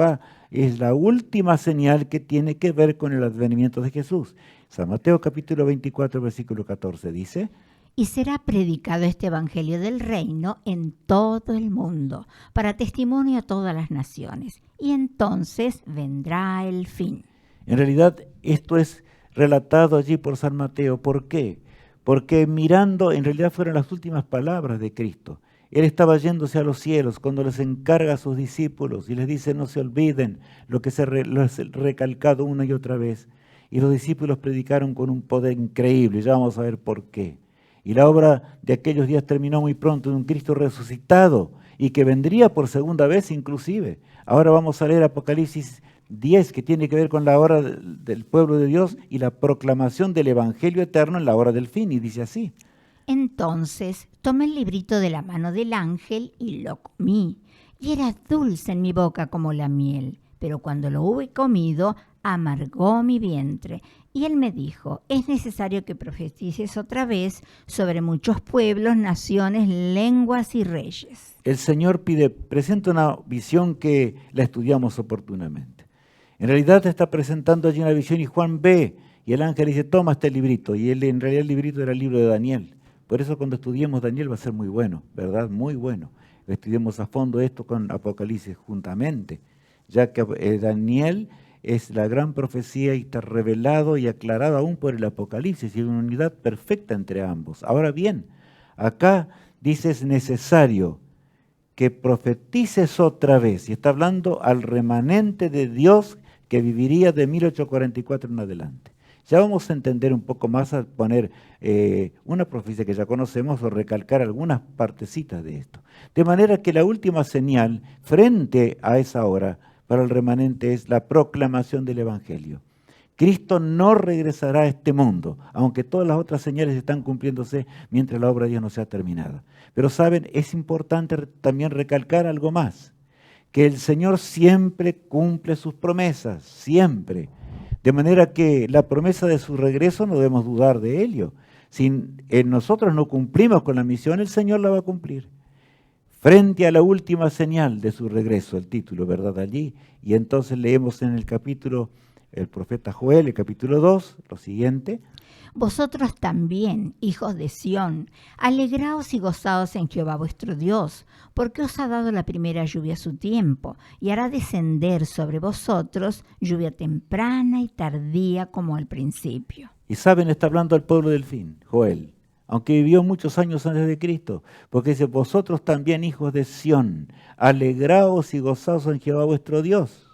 es la última señal que tiene que ver con el advenimiento de Jesús. San Mateo capítulo 24, versículo 14 dice: y será predicado este evangelio del reino en todo el mundo, para testimonio a todas las naciones. Y entonces vendrá el fin. En realidad, esto es relatado allí por San Mateo. ¿Por qué? Porque mirando, en realidad fueron las últimas palabras de Cristo. Él estaba yéndose a los cielos cuando les encarga a sus discípulos y les dice: no se olviden lo que se les ha recalcado una y otra vez. y los discípulos predicaron con un poder increíble, ya vamos a ver por qué. Y la obra de aquellos días terminó muy pronto en un Cristo resucitado y que vendría por segunda vez inclusive. Ahora vamos a leer Apocalipsis 10, que tiene que ver con la hora del pueblo de Dios y la proclamación del Evangelio eterno en la hora del fin, y dice así. Entonces tomé el librito de la mano del ángel y lo comí, y era dulce en mi boca como la miel, pero cuando lo hube comido, amargó mi vientre. Y él me dijo, es necesario que profetices otra vez sobre muchos pueblos, naciones, lenguas y reyes. El Señor presenta una visión que la estudiamos oportunamente. En realidad está presentando allí una visión y Juan ve, y el ángel dice, toma este librito, y él en realidad el librito era el libro de Daniel. Por eso cuando estudiemos Daniel va a ser muy bueno, ¿verdad? Muy bueno. Estudiemos a fondo esto con Apocalipsis juntamente, ya que Daniel es la gran profecía y está revelado y aclarado aún por el Apocalipsis, y hay una unidad perfecta entre ambos. Ahora bien, acá dice es necesario que profetices otra vez, y está hablando al remanente de Dios que viviría de 1844 en adelante. Ya vamos a entender un poco más, a poner una profecía que ya conocemos o recalcar algunas partecitas de esto. De manera que la última señal frente a esa hora para el remanente es la proclamación del Evangelio. Cristo no regresará a este mundo, aunque todas las otras señales están cumpliéndose mientras la obra de Dios no sea terminada. Pero saben, es importante también recalcar algo más, que el Señor siempre cumple sus promesas, siempre. De manera que la promesa de su regreso no debemos dudar de ello. Si nosotros no cumplimos con la misión, el Señor la va a cumplir. Frente a la última señal de su regreso, el título, ¿verdad? Allí. Y entonces leemos en el capítulo, el profeta Joel, el capítulo 2, lo siguiente. Vosotros también, hijos de Sión, alegraos y gozaos en Jehová vuestro Dios, porque os ha dado la primera lluvia a su tiempo, y hará descender sobre vosotros lluvia temprana y tardía como al principio. Y saben, está hablando al pueblo del fin, Joel, aunque vivió muchos años antes de Cristo, porque dice, vosotros también, hijos de Sión, alegraos y gozaos en Jehová vuestro Dios,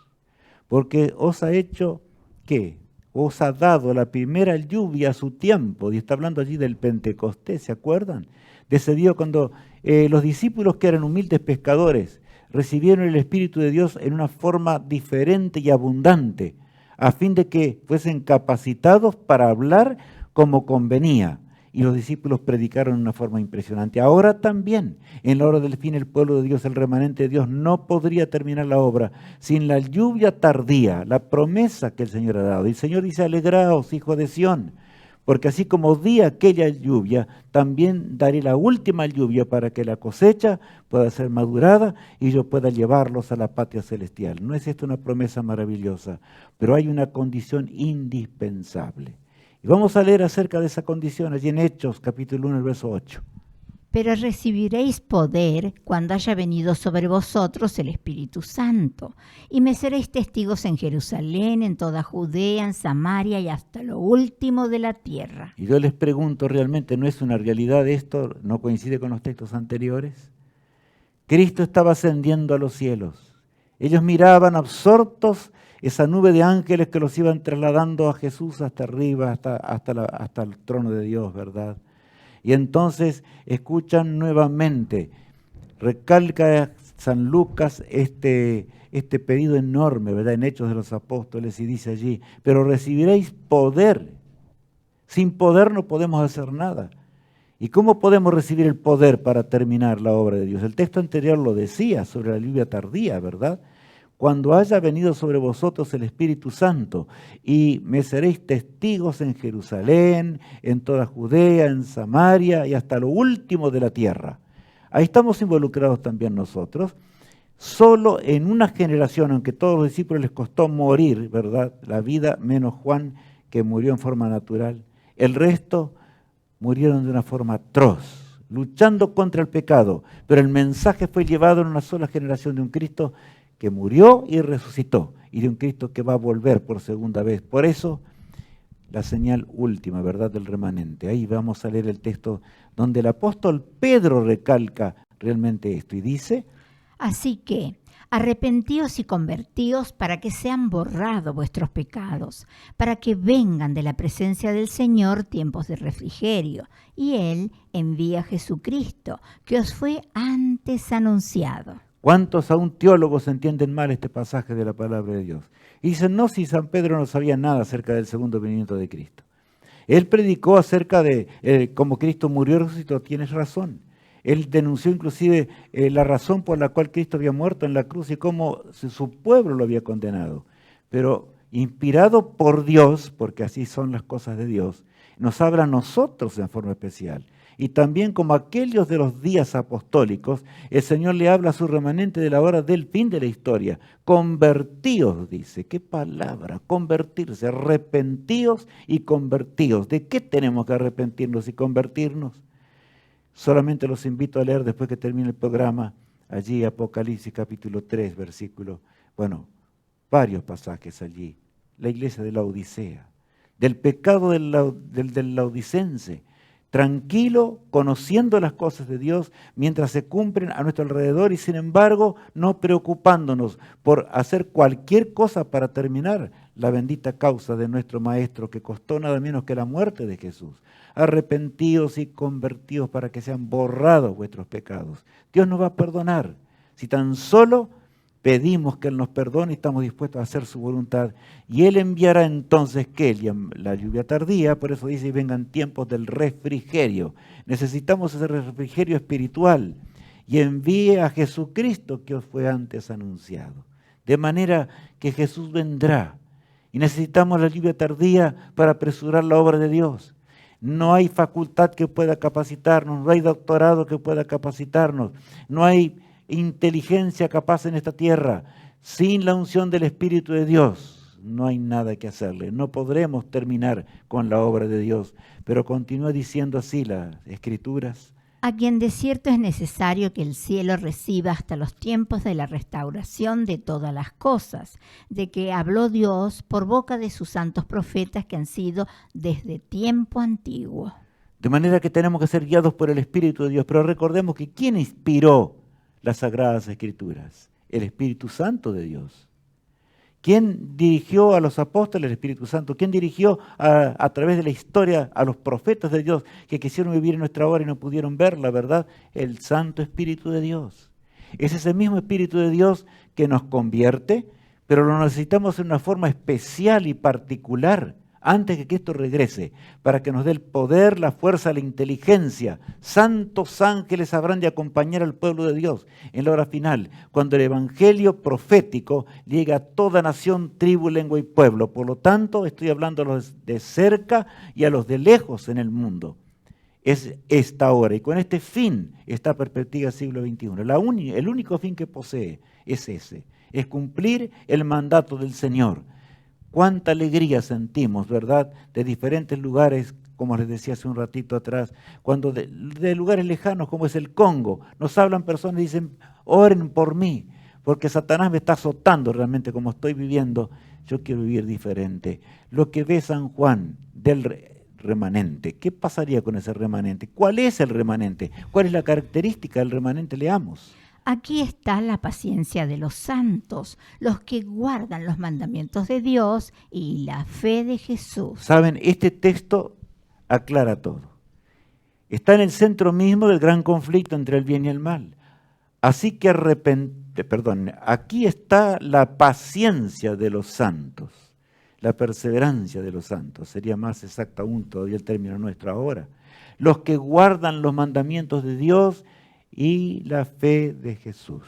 porque os ha hecho, ¿qué? Os ha dado la primera lluvia a su tiempo, y está hablando allí del Pentecostés, ¿se acuerdan? De ese día cuando los discípulos que eran humildes pescadores recibieron el Espíritu de Dios en una forma diferente y abundante, a fin de que fuesen capacitados para hablar como convenía. Y los discípulos predicaron de una forma impresionante. Ahora también, en la hora del fin, el pueblo de Dios, el remanente de Dios, no podría terminar la obra sin la lluvia tardía, la promesa que el Señor ha dado. Y el Señor dice, alegraos, hijos de Sión, porque así como di aquella lluvia, también daré la última lluvia para que la cosecha pueda ser madurada y yo pueda llevarlos a la patria celestial. ¿No es esto una promesa maravillosa? Pero hay una condición indispensable. Y vamos a leer acerca de esa condición allí en Hechos, capítulo 1, verso 8. Pero recibiréis poder cuando haya venido sobre vosotros el Espíritu Santo, y me seréis testigos en Jerusalén, en toda Judea, en Samaria y hasta lo último de la tierra. Y yo les pregunto, ¿realmente no es una realidad esto? ¿No coincide con los textos anteriores? Cristo estaba ascendiendo a los cielos. Ellos miraban absortos esa nube de ángeles que los iban trasladando a Jesús hasta arriba, hasta el trono de Dios, ¿verdad? Y entonces escuchan nuevamente, recalca San Lucas este pedido enorme, ¿verdad? En Hechos de los Apóstoles, y dice allí, pero recibiréis poder. Sin poder no podemos hacer nada. ¿Y cómo podemos recibir el poder para terminar la obra de Dios? El texto anterior lo decía sobre la lluvia tardía, ¿verdad? Cuando haya venido sobre vosotros el Espíritu Santo, y me seréis testigos en Jerusalén, en toda Judea, en Samaria y hasta lo último de la tierra. Ahí estamos involucrados también nosotros. Solo en una generación, aunque a todos los discípulos les costó morir, ¿verdad? La vida, menos Juan, que murió en forma natural. El resto murieron de una forma atroz, luchando contra el pecado. Pero el mensaje fue llevado en una sola generación de un Cristo que murió y resucitó, y de un Cristo que va a volver por segunda vez. Por eso, la señal última, ¿verdad?, del remanente. Ahí vamos a leer el texto donde el apóstol Pedro recalca realmente esto, y dice: Así que, Arrepentíos y convertíos para que sean borrados vuestros pecados, para que vengan de la presencia del Señor tiempos de refrigerio, y Él envía a Jesucristo, que os fue antes anunciado. ¿Cuántos aún teólogos entienden mal este pasaje de la palabra de Dios? Y dicen, no, si San Pedro no sabía nada acerca del segundo venimiento de Cristo. Él predicó acerca de cómo Cristo murió y resucitó, tienes razón. Él denunció inclusive la razón por la cual Cristo había muerto en la cruz y cómo su pueblo lo había condenado. Pero inspirado por Dios, porque así son las cosas de Dios, nos habla a nosotros en forma especial. Y también como aquellos de los días apostólicos, el Señor le habla a su remanente de la hora del fin de la historia. Convertíos, dice. ¿Qué palabra? Convertirse, arrepentíos y convertíos. ¿De qué tenemos que arrepentirnos y convertirnos? Solamente los invito a leer después que termine el programa, allí Apocalipsis capítulo 3, varios pasajes allí. La iglesia de la Odisea, del pecado del laodicense, tranquilo, conociendo las cosas de Dios mientras se cumplen a nuestro alrededor y sin embargo no preocupándonos por hacer cualquier cosa para terminar la bendita causa de nuestro Maestro que costó nada menos que la muerte de Jesús. Arrepentíos y convertíos para que sean borrados vuestros pecados. Dios nos va a perdonar si tan solo pedimos que Él nos perdone y estamos dispuestos a hacer su voluntad. Y Él enviará entonces, ¿qué? La lluvia tardía, por eso dice, vengan tiempos del refrigerio. Necesitamos ese refrigerio espiritual. Y envíe a Jesucristo que os fue antes anunciado. De manera que Jesús vendrá. Y necesitamos la lluvia tardía para apresurar la obra de Dios. No hay facultad que pueda capacitarnos, no hay doctorado que pueda capacitarnos, no hay inteligencia capaz en esta tierra. Sin la unción del Espíritu de Dios no hay nada que hacerle. No podremos terminar con la obra de Dios. Pero continúa diciendo así las Escrituras. A quien de cierto es necesario que el cielo reciba hasta los tiempos de la restauración de todas las cosas, de que habló Dios por boca de sus santos profetas que han sido desde tiempo antiguo. De manera que tenemos que ser guiados por el Espíritu de Dios. Pero recordemos que ¿quién inspiró las Sagradas Escrituras? El Espíritu Santo de Dios. ¿Quién dirigió a los apóstoles? El Espíritu Santo. ¿Quién dirigió a través de la historia a los profetas de Dios que quisieron vivir en nuestra hora y no pudieron ver la verdad? El Santo Espíritu de Dios. Es ese mismo Espíritu de Dios que nos convierte, pero lo necesitamos en una forma especial y particular antes de que Cristo regrese, para que nos dé el poder, la fuerza, la inteligencia. Santos ángeles habrán de acompañar al pueblo de Dios en la hora final, cuando el evangelio profético llegue a toda nación, tribu, lengua y pueblo. Por lo tanto, estoy hablando a los de cerca y a los de lejos en el mundo. Es esta hora, y con este fin, esta perspectiva del siglo XXI. El único fin que posee es ese, es cumplir el mandato del Señor. Cuánta alegría sentimos, ¿verdad? De diferentes lugares, como les decía hace un ratito atrás, cuando de lugares lejanos como es el Congo, nos hablan personas y dicen, oren por mí, porque Satanás me está azotando realmente como estoy viviendo, yo quiero vivir diferente. Lo que ve San Juan del remanente, ¿qué pasaría con ese remanente? ¿Cuál es el remanente? ¿Cuál es la característica del remanente? Leamos. Aquí está la paciencia de los santos, los que guardan los mandamientos de Dios y la fe de Jesús. Saben, este texto aclara todo. Está en el centro mismo del gran conflicto entre el bien y el mal. Así que aquí está la paciencia de los santos, la perseverancia de los santos. Sería más exacto aún todavía el término nuestro ahora. Los que guardan los mandamientos de Dios y la fe de Jesús.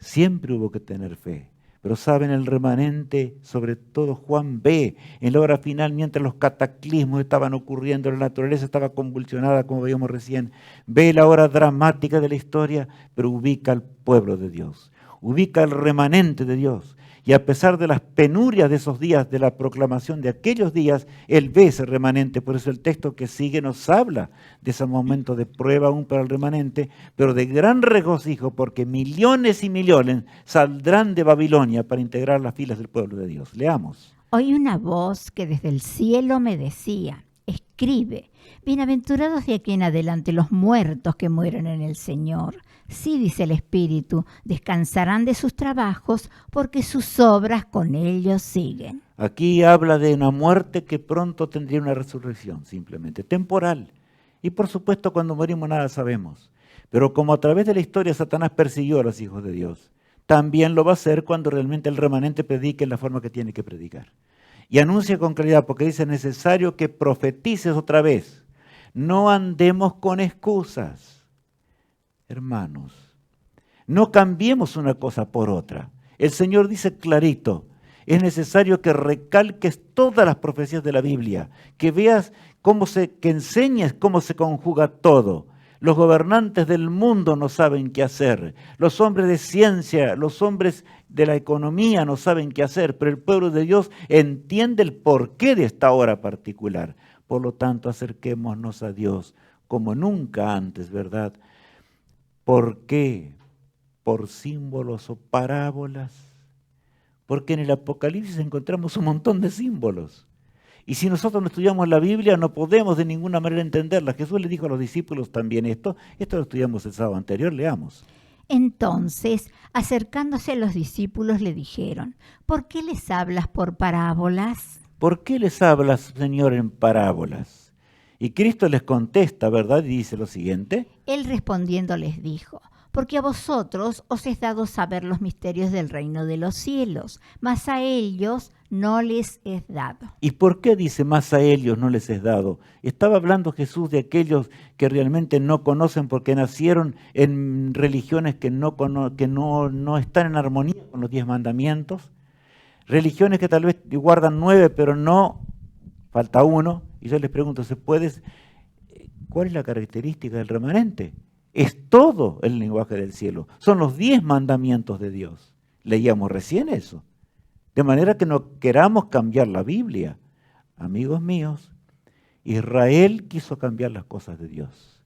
Siempre hubo que tener fe. Pero saben, el remanente, sobre todo Juan ve en la hora final, mientras los cataclismos estaban ocurriendo, la naturaleza estaba convulsionada, como veíamos recién, ve la hora dramática de la historia, pero ubica al pueblo de Dios, ubica al remanente de Dios. Y a pesar de las penurias de esos días, de la proclamación de aquellos días, Él ve ese remanente. Por eso el texto que sigue nos habla de ese momento de prueba aún para el remanente, pero de gran regocijo, porque millones y millones saldrán de Babilonia para integrar las filas del pueblo de Dios. Leamos. Oí una voz que desde el cielo me decía, escribe, bienaventurados de aquí en adelante los muertos que mueren en el Señor. Sí, dice el Espíritu, descansarán de sus trabajos porque sus obras con ellos siguen. Aquí habla de una muerte que pronto tendría una resurrección, simplemente, temporal. Y por supuesto, cuando morimos nada sabemos. Pero como a través de la historia Satanás persiguió a los hijos de Dios, también lo va a hacer cuando realmente el remanente predique en la forma que tiene que predicar. Y anuncia con claridad, porque dice, es necesario que profetices otra vez. No andemos con excusas. Hermanos, no cambiemos una cosa por otra. El Señor dice clarito, es necesario que recalques todas las profecías de la Biblia, que veas que enseñes cómo se conjuga todo. Los gobernantes del mundo no saben qué hacer, los hombres de ciencia, los hombres de la economía no saben qué hacer, pero el pueblo de Dios entiende el porqué de esta hora particular. Por lo tanto, acerquémonos a Dios como nunca antes, ¿verdad? ¿Por qué? Por símbolos o parábolas. Porque en el Apocalipsis encontramos un montón de símbolos. Y si nosotros no estudiamos la Biblia, no podemos de ninguna manera entenderla. Jesús le dijo a los discípulos también esto lo estudiamos el sábado anterior, leamos. Entonces, acercándose a los discípulos, le dijeron, ¿por qué les hablas por parábolas? ¿Por qué les hablas, Señor, en parábolas? Y Cristo les contesta, ¿verdad? Y dice lo siguiente. Él respondiendo les dijo, porque a vosotros os es dado saber los misterios del reino de los cielos, mas a ellos no les es dado. ¿Y por qué dice más a ellos no les es dado? Estaba hablando Jesús de aquellos que realmente no conocen porque nacieron en religiones que no están en armonía con los 10 mandamientos. Religiones que tal vez guardan 9, pero no, falta uno. Y yo les pregunto, ¿cuál es la característica del remanente? Es todo el lenguaje del cielo. Son los 10 mandamientos de Dios. Leíamos recién eso. De manera que no queramos cambiar la Biblia. Amigos míos, Israel quiso cambiar las cosas de Dios.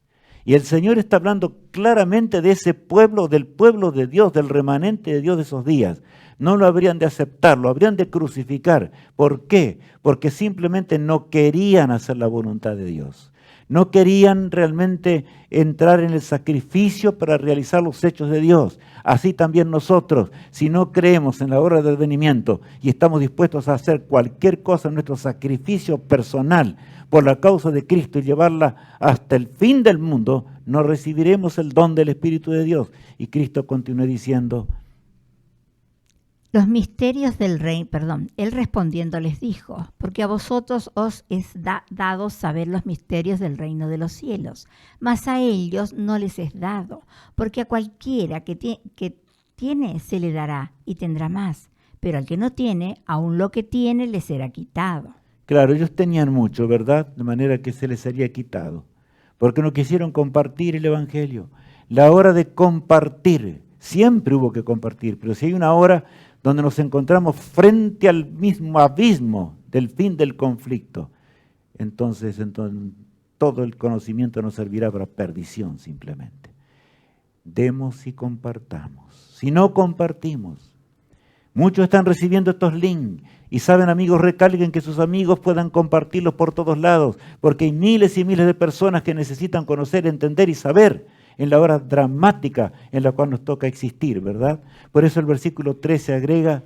Y el Señor está hablando claramente de ese pueblo, del pueblo de Dios, del remanente de Dios de esos días. No lo habrían de aceptar, lo habrían de crucificar. ¿Por qué? Porque simplemente no querían hacer la voluntad de Dios. No querían realmente entrar en el sacrificio para realizar los hechos de Dios. Así también nosotros, si no creemos en la hora del advenimiento y estamos dispuestos a hacer cualquier cosa en nuestro sacrificio personal por la causa de Cristo y llevarla hasta el fin del mundo, no recibiremos el don del Espíritu de Dios. Y Cristo continúa diciendo, los misterios del rey, él respondiendo les dijo, porque a vosotros os es dado saber los misterios del reino de los cielos, mas a ellos no les es dado, porque a cualquiera que tiene se le dará y tendrá más, pero al que no tiene, aun lo que tiene le será quitado. Claro, ellos tenían mucho, ¿verdad? De manera que se les sería quitado, porque no quisieron compartir el Evangelio. La hora de compartir, siempre hubo que compartir, pero si hay una hora donde nos encontramos frente al mismo abismo del fin del conflicto, entonces todo el conocimiento nos servirá para perdición simplemente. Demos y compartamos. Si no compartimos, muchos están recibiendo estos links y saben, amigos, recalquen que sus amigos puedan compartirlos por todos lados, porque hay miles y miles de personas que necesitan conocer, entender y saber en la hora dramática en la cual nos toca existir, ¿verdad? Por eso el versículo 13 agrega,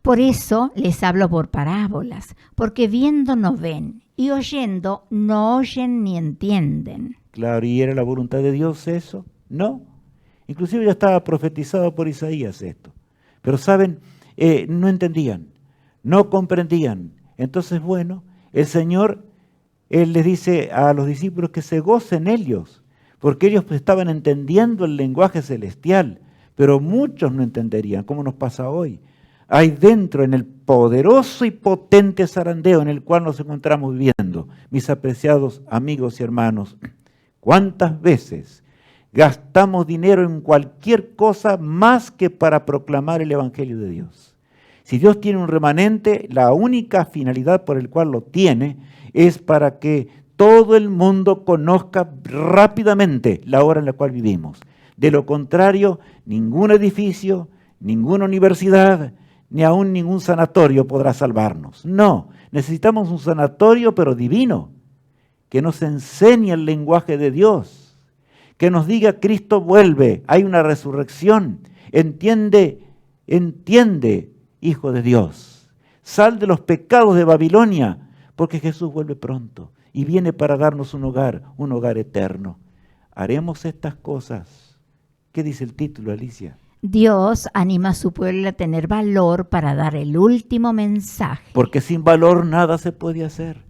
por eso les hablo por parábolas, porque viendo no ven, y oyendo no oyen ni entienden. Claro, ¿y era la voluntad de Dios eso? No. Inclusive ya estaba profetizado por Isaías esto. Pero saben, no entendían, no comprendían. Entonces, bueno, el Señor, Él les dice a los discípulos que se gocen ellos, porque ellos estaban entendiendo el lenguaje celestial, pero muchos no entenderían, como nos pasa hoy. Hay dentro, en el poderoso y potente zarandeo en el cual nos encontramos viviendo, mis apreciados amigos y hermanos, ¿cuántas veces gastamos dinero en cualquier cosa más que para proclamar el Evangelio de Dios? Si Dios tiene un remanente, la única finalidad por el cual lo tiene es para que todo el mundo conozca rápidamente la hora en la cual vivimos. De lo contrario, ningún edificio, ninguna universidad, ni aún ningún sanatorio podrá salvarnos. No, necesitamos un sanatorio pero divino, que nos enseñe el lenguaje de Dios, que nos diga Cristo vuelve, hay una resurrección. Entiende, hijo de Dios. Sal de los pecados de Babilonia, porque Jesús vuelve pronto y viene para darnos un hogar eterno. Haremos estas cosas. ¿Qué dice el título, Alicia? Dios anima a su pueblo a tener valor para dar el último mensaje. Porque sin valor nada se puede hacer,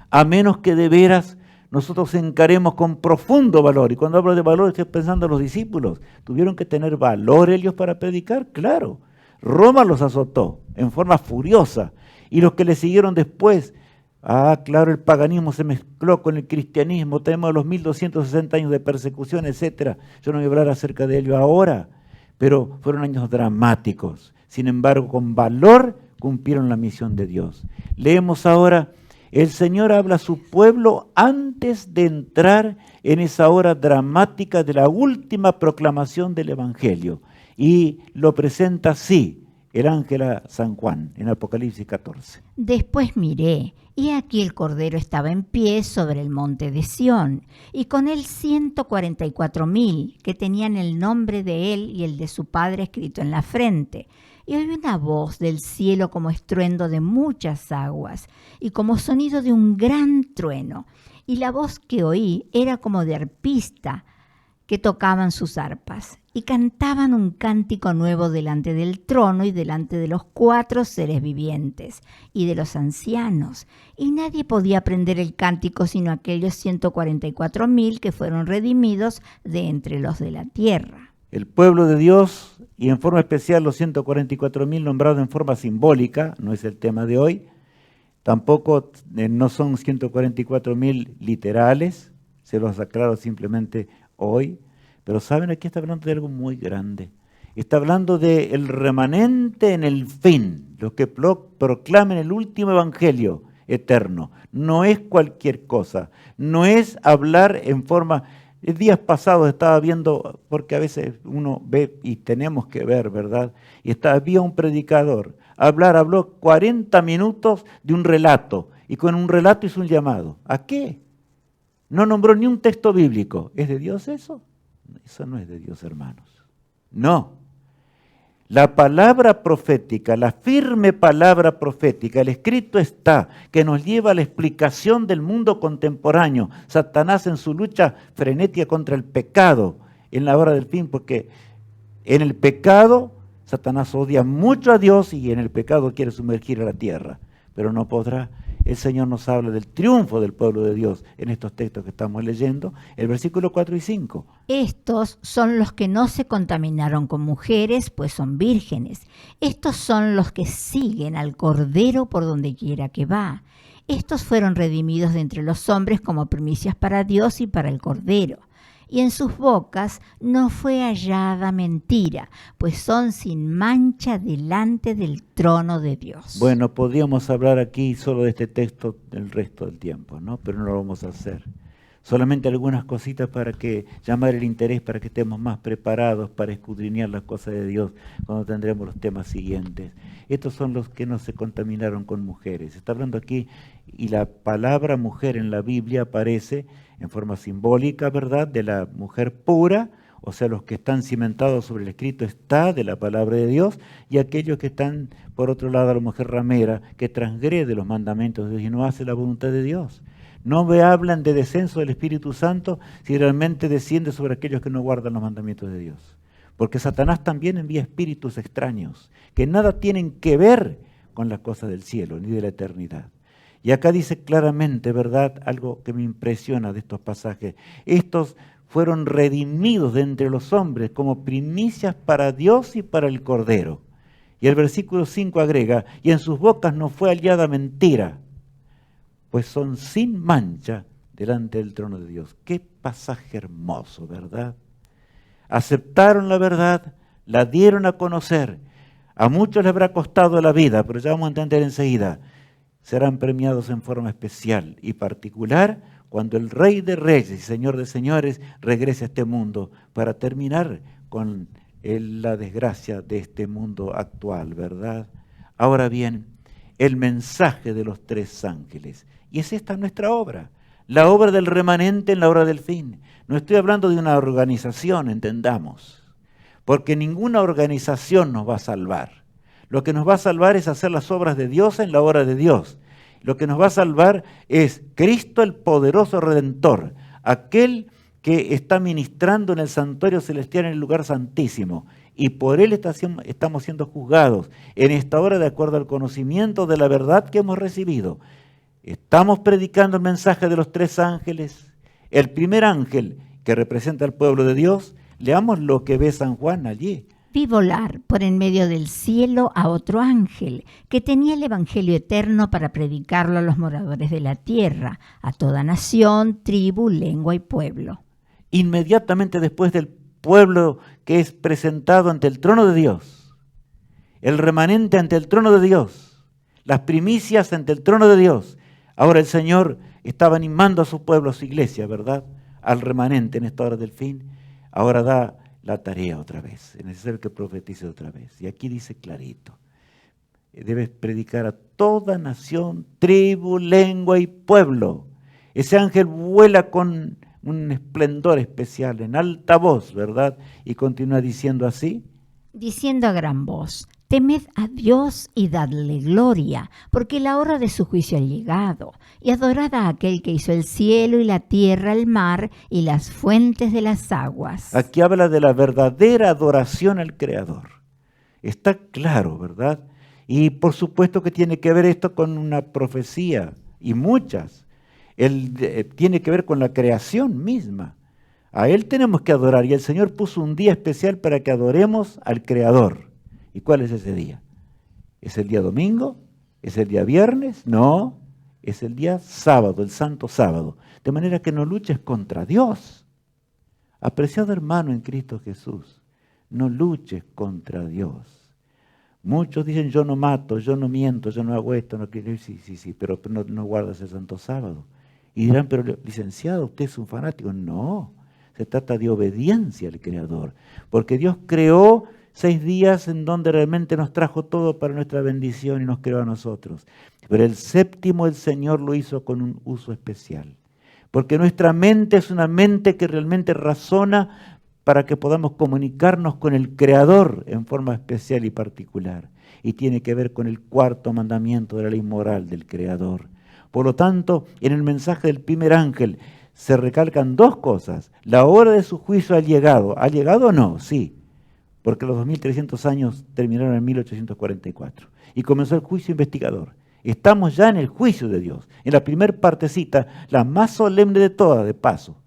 a menos que de veras nosotros encaremos con profundo valor. Y cuando hablo de valor estoy pensando en los discípulos. ¿Tuvieron que tener valor ellos para predicar? Claro. Roma los azotó en forma furiosa. Y los que le siguieron después, claro, el paganismo se mezcló con el cristianismo. Tenemos los 1260 años de persecución, etc. Yo no voy a hablar acerca de ello ahora, pero fueron años dramáticos. Sin embargo, con valor cumplieron la misión de Dios. Leemos ahora: el Señor habla a su pueblo antes de entrar en esa hora dramática de la última proclamación del Evangelio. Y lo presenta así el ángel a San Juan en Apocalipsis 14. Después miré, y aquí el Cordero estaba en pie sobre el monte de Sión, y con él 144,000 que tenían el nombre de él y el de su Padre escrito en la frente. Y oí una voz del cielo como estruendo de muchas aguas y como sonido de un gran trueno. Y la voz que oí era como de arpista que tocaban sus arpas y cantaban un cántico nuevo delante del trono y delante de los 4 seres vivientes y de los ancianos. Y nadie podía aprender el cántico sino aquellos 144,000 que fueron redimidos de entre los de la tierra. El pueblo de Dios, y en forma especial los 144,000 nombrados en forma simbólica, no es el tema de hoy, tampoco no son 144,000 literales, se los aclaro simplemente hoy, pero saben, aquí está hablando de algo muy grande. Está hablando del remanente en el fin, los que proclamen el último evangelio eterno. No es cualquier cosa, no es hablar en forma... Días pasados estaba viendo, porque a veces uno ve y tenemos que ver, ¿verdad? Y había un predicador, habló 40 minutos de un relato, y con un relato hizo un llamado. ¿A qué? No nombró ni un texto bíblico. ¿Es de Dios eso? Eso no es de Dios, hermanos. No. La palabra profética, la firme palabra profética, el escrito está, que nos lleva a la explicación del mundo contemporáneo. Satanás en su lucha frenética contra el pecado en la hora del fin, porque en el pecado Satanás odia mucho a Dios y en el pecado quiere sumergir a la tierra, pero no podrá. El Señor nos habla del triunfo del pueblo de Dios en estos textos que estamos leyendo, el versículo 4 y 5. Estos son los que no se contaminaron con mujeres, pues son vírgenes. Estos son los que siguen al Cordero por donde quiera que va. Estos fueron redimidos de entre los hombres como primicias para Dios y para el Cordero. Y en sus bocas no fue hallada mentira, pues son sin mancha delante del trono de Dios. Bueno, podríamos hablar aquí solo de este texto el resto del tiempo, ¿no? Pero no lo vamos a hacer. Solamente algunas cositas para llamar el interés, para que estemos más preparados para escudriñar las cosas de Dios cuando tendremos los temas siguientes. Estos son los que no se contaminaron con mujeres. Está hablando aquí, y la palabra mujer en la Biblia aparece en forma simbólica, ¿verdad?, de la mujer pura, o sea, los que están cimentados sobre el escrito está de la palabra de Dios, y aquellos que están, por otro lado, la mujer ramera, que transgrede los mandamientos de Dios y no hace la voluntad de Dios. No me hablan de descenso del Espíritu Santo si realmente desciende sobre aquellos que no guardan los mandamientos de Dios. Porque Satanás también envía espíritus extraños, que nada tienen que ver con las cosas del cielo ni de la eternidad. Y acá dice claramente, ¿verdad?, algo que me impresiona de estos pasajes. Estos fueron redimidos de entre los hombres como primicias para Dios y para el Cordero. Y el versículo 5 agrega, y en sus bocas no fue hallada mentira, pues son sin mancha delante del trono de Dios. Qué pasaje hermoso, ¿verdad? Aceptaron la verdad, la dieron a conocer. A muchos les habrá costado la vida, pero ya vamos a entender enseguida. Serán premiados en forma especial y particular cuando el Rey de Reyes y Señor de Señores regrese a este mundo para terminar con la desgracia de este mundo actual, ¿verdad? Ahora bien, el mensaje de los 3 ángeles. Y es esta nuestra obra, la obra del remanente en la hora del fin. No estoy hablando de una organización, entendamos, porque ninguna organización nos va a salvar. Lo que nos va a salvar es hacer las obras de Dios en la hora de Dios. Lo que nos va a salvar es Cristo el poderoso Redentor, aquel que está ministrando en el santuario celestial en el lugar santísimo. Y por Él estamos siendo juzgados en esta hora de acuerdo al conocimiento de la verdad que hemos recibido. Estamos predicando el mensaje de los 3 ángeles. El primer ángel que representa al pueblo de Dios, leamos lo que ve San Juan allí. Vi volar por en medio del cielo a otro ángel que tenía el evangelio eterno para predicarlo a los moradores de la tierra, a toda nación, tribu, lengua y pueblo. Inmediatamente después del pueblo que es presentado ante el trono de Dios, el remanente ante el trono de Dios, las primicias ante el trono de Dios. Ahora el Señor estaba animando a su pueblo, a su iglesia, ¿verdad? Al remanente en esta hora del fin. Ahora da la tarea otra vez. Es necesario que profetice otra vez. Y aquí dice clarito, debes predicar a toda nación, tribu, lengua y pueblo. Ese ángel vuela con un esplendor especial, en alta voz, ¿verdad? Y continúa diciendo así. Diciendo a gran voz, temed a Dios y dadle gloria, porque la hora de su juicio ha llegado, y adorad a aquel que hizo el cielo y la tierra, el mar y las fuentes de las aguas. Aquí habla de la verdadera adoración al Creador. Está claro, ¿verdad? Y por supuesto que tiene que ver esto con una profecía, y muchas. Tiene que ver con la creación misma. A Él tenemos que adorar, y el Señor puso un día especial para que adoremos al Creador. ¿Y cuál es ese día? ¿Es el día domingo? ¿Es el día viernes? No, es el día sábado, el santo sábado. De manera que no luches contra Dios. Apreciado hermano en Cristo Jesús, no luches contra Dios. Muchos dicen, yo no mato, yo no miento, yo no hago esto, no quiero. Sí, pero no guardas el santo sábado. Y dirán, pero licenciado, usted es un fanático. No, se trata de obediencia al Creador. Porque Dios creó 6 días en donde realmente nos trajo todo para nuestra bendición y nos creó a nosotros. Pero el 7º el Señor lo hizo con un uso especial. Porque nuestra mente es una mente que realmente razona para que podamos comunicarnos con el Creador en forma especial y particular. Y tiene que ver con el 4º mandamiento de la ley moral del Creador. Por lo tanto, en el mensaje del primer ángel se recalcan 2 cosas. La hora de su juicio ha llegado. ¿Ha llegado o no? Sí. Porque los 2300 años terminaron en 1844. Y comenzó el juicio investigador. Estamos ya en el juicio de Dios. En la primer partecita, la más solemne de todas, de paso.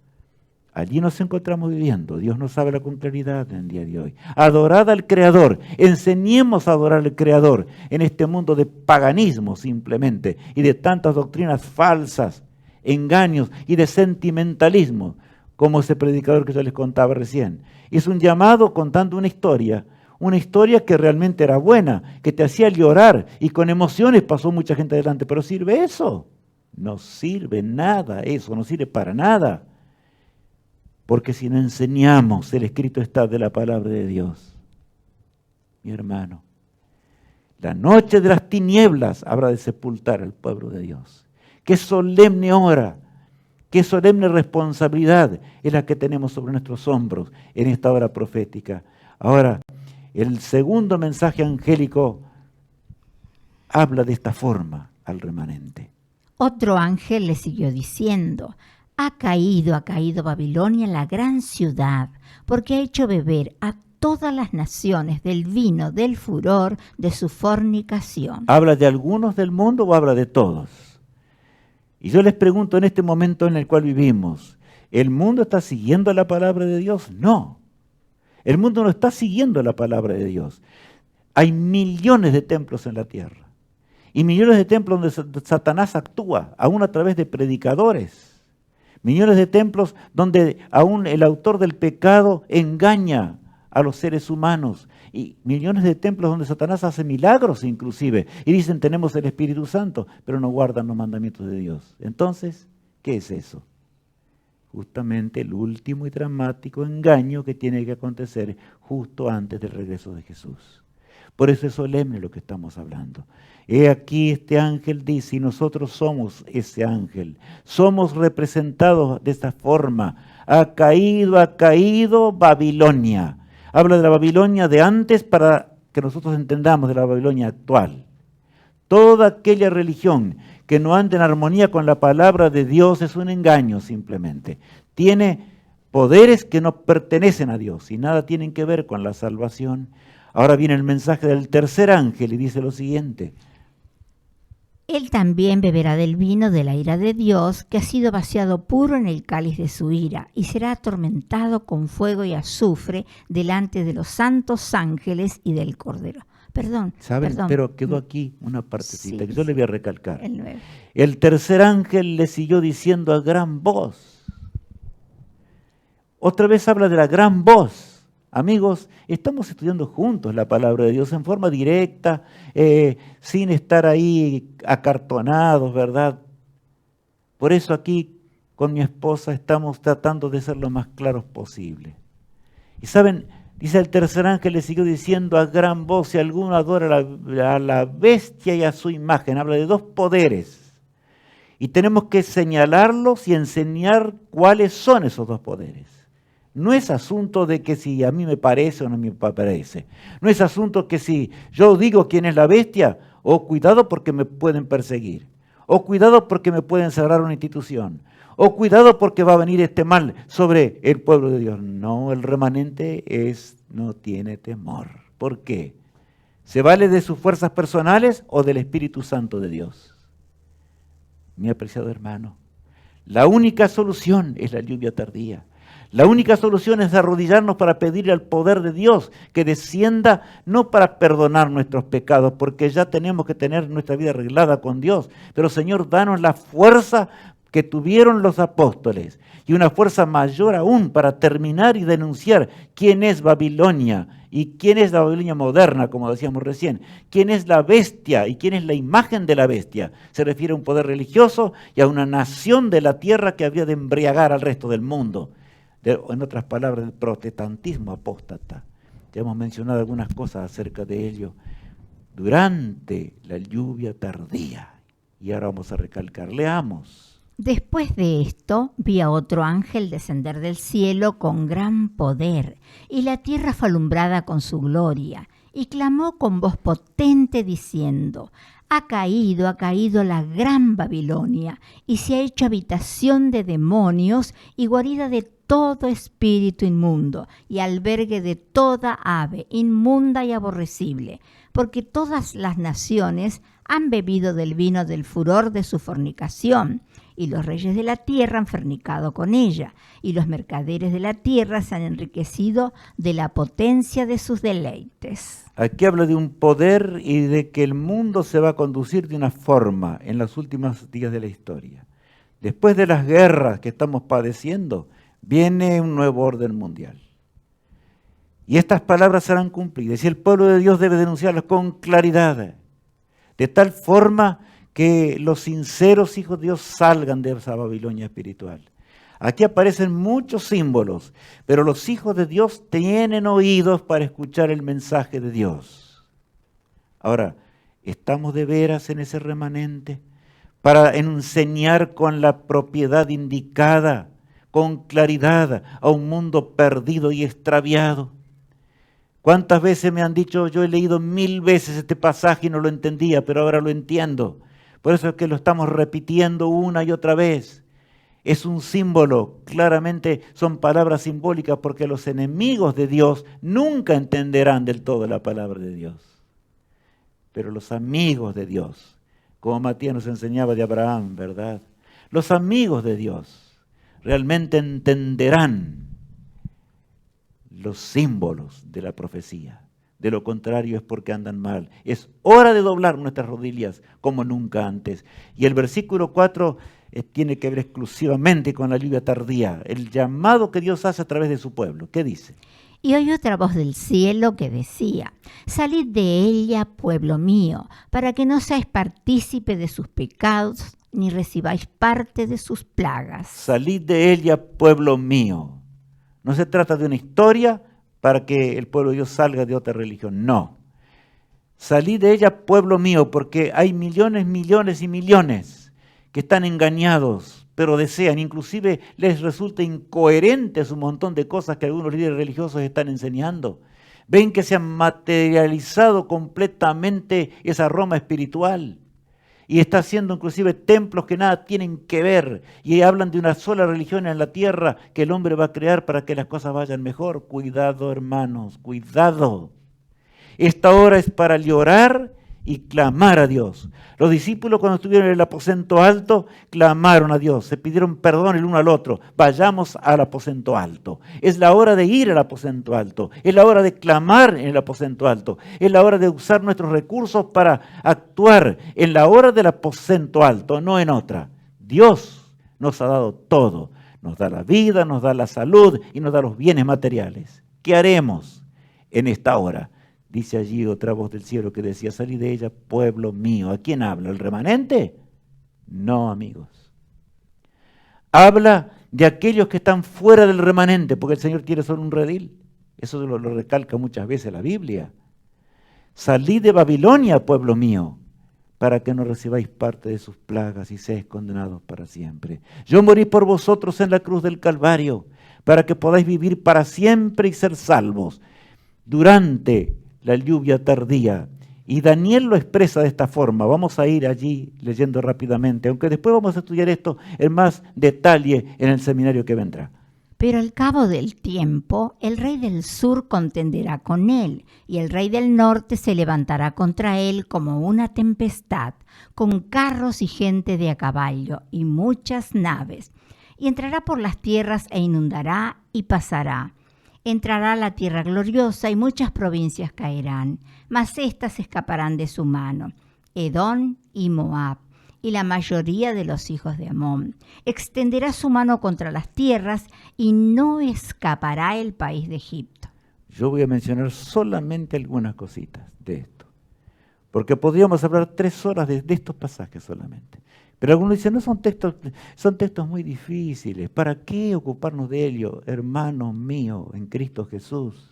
Allí nos encontramos viviendo. Dios nos habla con claridad en el día de hoy. Adorad al Creador. Enseñemos a adorar al Creador en este mundo de paganismo simplemente y de tantas doctrinas falsas, engaños y de sentimentalismo, como ese predicador que yo les contaba recién. Es un llamado contando una historia que realmente era buena, que te hacía llorar y con emociones pasó mucha gente adelante. ¿Pero sirve eso? No sirve nada eso, no sirve para nada. Porque si no enseñamos, el escrito está de la palabra de Dios. Mi hermano, la noche de las tinieblas habrá de sepultar al pueblo de Dios. Qué solemne hora, qué solemne responsabilidad es la que tenemos sobre nuestros hombros en esta hora profética. Ahora, el segundo mensaje angélico habla de esta forma al remanente. Otro ángel le siguió diciendo, ha caído Babilonia, la gran ciudad, porque ha hecho beber a todas las naciones del vino del furor de su fornicación. ¿Habla de algunos del mundo o habla de todos? Y yo les pregunto en este momento en el cual vivimos, ¿el mundo está siguiendo la palabra de Dios? No. El mundo no está siguiendo la palabra de Dios. Hay millones de templos en la tierra. Y millones de templos donde Satanás actúa, aún a través de predicadores. Millones de templos donde aún el autor del pecado engaña a los seres humanos. Y millones de templos donde Satanás hace milagros inclusive. Y dicen, tenemos el Espíritu Santo, pero no guardan los mandamientos de Dios. Entonces, ¿qué es eso? Justamente el último y dramático engaño que tiene que acontecer justo antes del regreso de Jesús. Por eso es solemne lo que estamos hablando. He aquí este ángel dice, y nosotros somos ese ángel. Somos representados de esta forma ha caído Babilonia. Habla de la Babilonia de antes para que nosotros entendamos de la Babilonia actual. Toda aquella religión que no ande en armonía con la palabra de Dios es un engaño simplemente. Tiene poderes que no pertenecen a Dios y nada tienen que ver con la salvación. Ahora viene el mensaje del tercer ángel y dice lo siguiente. Él también beberá del vino de la ira de Dios, que ha sido vaciado puro en el cáliz de su ira, y será atormentado con fuego y azufre delante de los santos ángeles y del Cordero. Perdón. Pero quedó aquí una partecita que yo le voy a recalcar. El 9. El tercer ángel le siguió diciendo a gran voz. Otra vez habla de la gran voz. Amigos, estamos estudiando juntos la palabra de Dios en forma directa, sin estar ahí acartonados, ¿verdad? Por eso aquí con mi esposa estamos tratando de ser lo más claros posible. Y saben, dice el tercer ángel, le siguió diciendo a gran voz, si alguno adora a la bestia y a su imagen, habla de dos poderes. Y tenemos que señalarlos y enseñar cuáles son esos dos poderes. No es asunto de que si a mí me parece o no me parece. No es asunto que si yo digo quién es la bestia, o cuidado porque me pueden perseguir, o cuidado porque me pueden cerrar una institución, o cuidado porque va a venir este mal sobre el pueblo de Dios. No, el remanente no tiene temor. ¿Por qué? ¿Se vale de sus fuerzas personales o del Espíritu Santo de Dios? Mi apreciado hermano, la única solución es la lluvia tardía. La única solución es arrodillarnos para pedirle al poder de Dios que descienda, no para perdonar nuestros pecados, porque ya tenemos que tener nuestra vida arreglada con Dios. Pero Señor, danos la fuerza que tuvieron los apóstoles y una fuerza mayor aún para terminar y denunciar quién es Babilonia y quién es la Babilonia moderna, como decíamos recién, quién es la bestia y quién es la imagen de la bestia. Se refiere a un poder religioso y a una nación de la tierra que había de embriagar al resto del mundo. En otras palabras, el protestantismo apóstata. Ya hemos mencionado algunas cosas acerca de ello durante la lluvia tardía. Y ahora vamos a recalcar, leamos. Después de esto, vi a otro ángel descender del cielo con gran poder, y la tierra fue alumbrada con su gloria, y clamó con voz potente diciendo: ha caído la gran Babilonia, y se ha hecho habitación de demonios y guarida de todo espíritu inmundo, y albergue de toda ave inmunda y aborrecible, porque todas las naciones han bebido del vino del furor de su fornicación, y los reyes de la tierra han fornicado con ella, y los mercaderes de la tierra se han enriquecido de la potencia de sus deleites. Aquí habla de un poder y de que el mundo se va a conducir de una forma en los últimos días de la historia. Después de las guerras que estamos padeciendo, viene un nuevo orden mundial. Y estas palabras serán cumplidas. Y el pueblo de Dios debe denunciarlas con claridad, de tal forma que los sinceros hijos de Dios salgan de esa Babilonia espiritual. Aquí aparecen muchos símbolos, pero los hijos de Dios tienen oídos para escuchar el mensaje de Dios. Ahora, ¿estamos de veras en ese remanente para enseñar con la propiedad indicada, con claridad, a un mundo perdido y extraviado? ¿Cuántas veces me han dicho, yo he leído 1000 veces este pasaje y no lo entendía, pero ahora lo entiendo? Por eso es que lo estamos repitiendo una y otra vez. Es un símbolo, claramente son palabras simbólicas, porque los enemigos de Dios nunca entenderán del todo la palabra de Dios. Pero los amigos de Dios, como Matías nos enseñaba de Abraham, ¿verdad? Los amigos de Dios realmente entenderán los símbolos de la profecía. De lo contrario es porque andan mal. Es hora de doblar nuestras rodillas como nunca antes. Y el versículo 4 tiene que ver exclusivamente con la lluvia tardía, el llamado que Dios hace a través de su pueblo. ¿Qué dice? Y oí otra voz del cielo que decía: salid de ella, pueblo mío, para que no seáis partícipe de sus pecados, ni recibáis parte de sus plagas. Salid de ella, pueblo mío. No se trata de una historia para que el pueblo de Dios salga de otra religión, no. Salid de ella, pueblo mío, porque hay millones, millones y millones que están engañados, pero desean, inclusive les resulta incoherentes un montón de cosas que algunos líderes religiosos están enseñando. Ven que se han materializado completamente esa Roma espiritual y está haciendo inclusive templos que nada tienen que ver y hablan de una sola religión en la tierra que el hombre va a crear para que las cosas vayan mejor. Cuidado, hermanos, cuidado. Esta hora es para llorar y clamar a Dios. Los discípulos cuando estuvieron en el aposento alto, clamaron a Dios, se pidieron perdón el uno al otro. Vayamos al aposento alto. Es la hora de ir al aposento alto. Es la hora de clamar en el aposento alto. Es la hora de usar nuestros recursos para actuar en la hora del aposento alto, no en otra. Dios nos ha dado todo. Nos da la vida, nos da la salud y nos da los bienes materiales. ¿Qué haremos en esta hora? Dice allí otra voz del cielo que decía, salid de ella, pueblo mío. ¿A quién habla? ¿El remanente? No, amigos. Habla de aquellos que están fuera del remanente, porque el Señor quiere solo un redil. Eso lo recalca muchas veces la Biblia. Salid de Babilonia, pueblo mío, para que no recibáis parte de sus plagas y seáis condenados para siempre. Yo morí por vosotros en la cruz del Calvario, para que podáis vivir para siempre y ser salvos. Durante la lluvia tardía. Y Daniel lo expresa de esta forma. Vamos a ir allí leyendo rápidamente, aunque después vamos a estudiar esto en más detalle en el seminario que vendrá. Pero al cabo del tiempo, el rey del sur contenderá con él, y el rey del norte se levantará contra él como una tempestad, con carros y gente de a caballo, y muchas naves. Y entrará por las tierras e inundará y pasará. Entrará a la tierra gloriosa y muchas provincias caerán, mas éstas escaparán de su mano, Edom y Moab, y la mayoría de los hijos de Amón. Extenderá su mano contra las tierras y no escapará el país de Egipto. Yo voy a mencionar solamente algunas cositas de esto, porque podríamos hablar 3 horas de estos pasajes solamente. Pero algunos dicen, no, son textos muy difíciles. ¿Para qué ocuparnos de ellos, hermanos míos, en Cristo Jesús?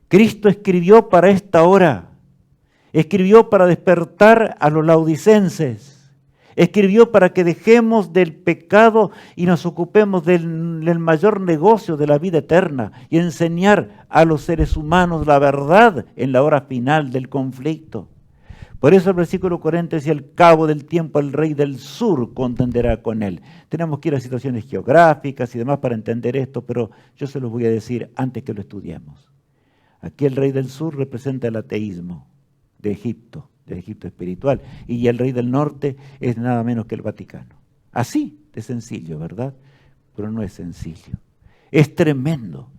Cristo escribió para esta hora. Escribió para despertar a los laodicenses. Escribió para que dejemos del pecado y nos ocupemos del mayor negocio de la vida eterna y enseñar a los seres humanos la verdad en la hora final del conflicto. Por eso el versículo 40 decía, al cabo del tiempo el rey del sur contenderá con él. Tenemos que ir a situaciones geográficas y demás para entender esto, pero yo se los voy a decir antes que lo estudiemos. Aquí el rey del sur representa el ateísmo de Egipto espiritual, y el rey del norte es nada menos que el Vaticano. Así de sencillo, ¿verdad? Pero no es sencillo. Es tremendo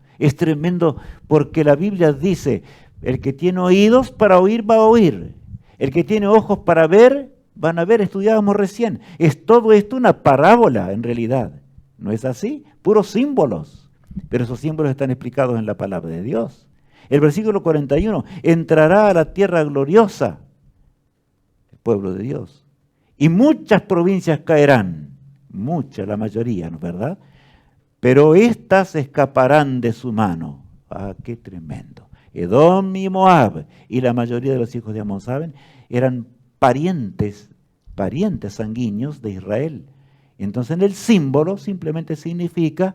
porque la Biblia dice, el que tiene oídos para oír va a oír. El que tiene ojos para ver, van a ver, estudiábamos recién. Es todo esto una parábola en realidad. ¿No es así? Puros símbolos. Pero esos símbolos están explicados en la palabra de Dios. El versículo 41, entrará a la tierra gloriosa, el pueblo de Dios. Y muchas provincias caerán, muchas, la mayoría, ¿no es verdad? Pero éstas escaparán de su mano. Ah, qué tremendo. Edom y Moab y la mayoría de los hijos de Amón, ¿saben? Eran parientes sanguíneos de Israel. Entonces el símbolo simplemente significa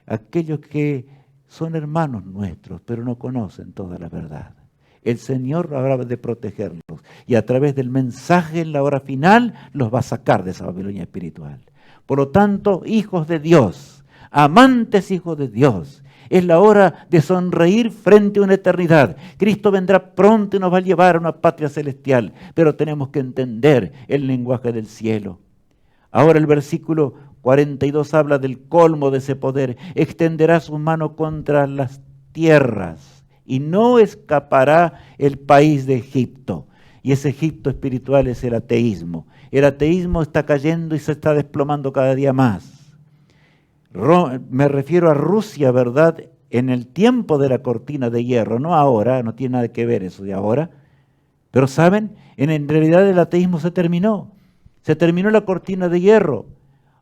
aquellos que son hermanos nuestros, pero no conocen toda la verdad. El Señor habrá de protegerlos y a través del mensaje en la hora final los va a sacar de esa Babilonia espiritual. Por lo tanto, hijos de Dios, amantes hijos de Dios, es la hora de sonreír frente a una eternidad. Cristo vendrá pronto y nos va a llevar a una patria celestial, pero tenemos que entender el lenguaje del cielo. Ahora el versículo 42 habla del colmo de ese poder. Extenderá su mano contra las tierras y no escapará el país de Egipto. Y ese Egipto espiritual es el ateísmo. El ateísmo está cayendo y se está desplomando cada día más. Me refiero a Rusia, ¿verdad? En el tiempo de la cortina de hierro, no ahora, no tiene nada que ver eso de ahora. Pero ¿saben? En realidad el ateísmo se terminó. Se terminó la cortina de hierro,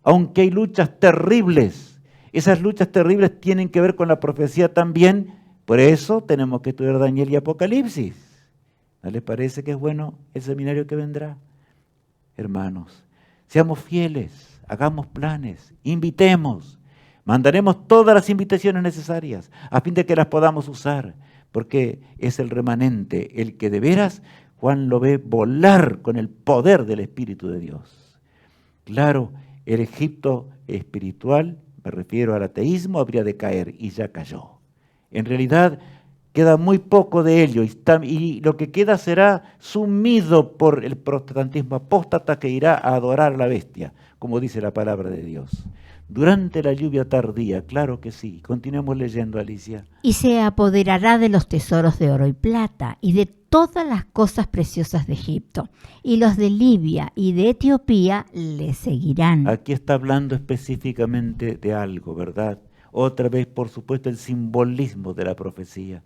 aunque hay luchas terribles. Esas luchas terribles tienen que ver con la profecía también. Por eso tenemos que estudiar Daniel y Apocalipsis. ¿No les parece que es bueno el seminario que vendrá? Hermanos, seamos fieles hagamos planes, invitemos, mandaremos todas las invitaciones necesarias a fin de que las podamos usar, porque es el remanente el que de veras Juan lo ve volar con el poder del Espíritu de Dios. Claro, el Egipto espiritual, me refiero al ateísmo, habría de caer y ya cayó. En realidad queda muy poco de ello y lo que queda será sumido por el protestantismo apóstata que irá a adorar a la bestia, como dice la palabra de Dios. Durante la lluvia tardía, claro que sí. Continuemos leyendo, Alicia. Y se apoderará de los tesoros de oro y plata y de todas las cosas preciosas de Egipto. Y los de Libia y de Etiopía le seguirán. Aquí está hablando específicamente de algo, ¿verdad? Otra vez, por supuesto, el simbolismo de la profecía.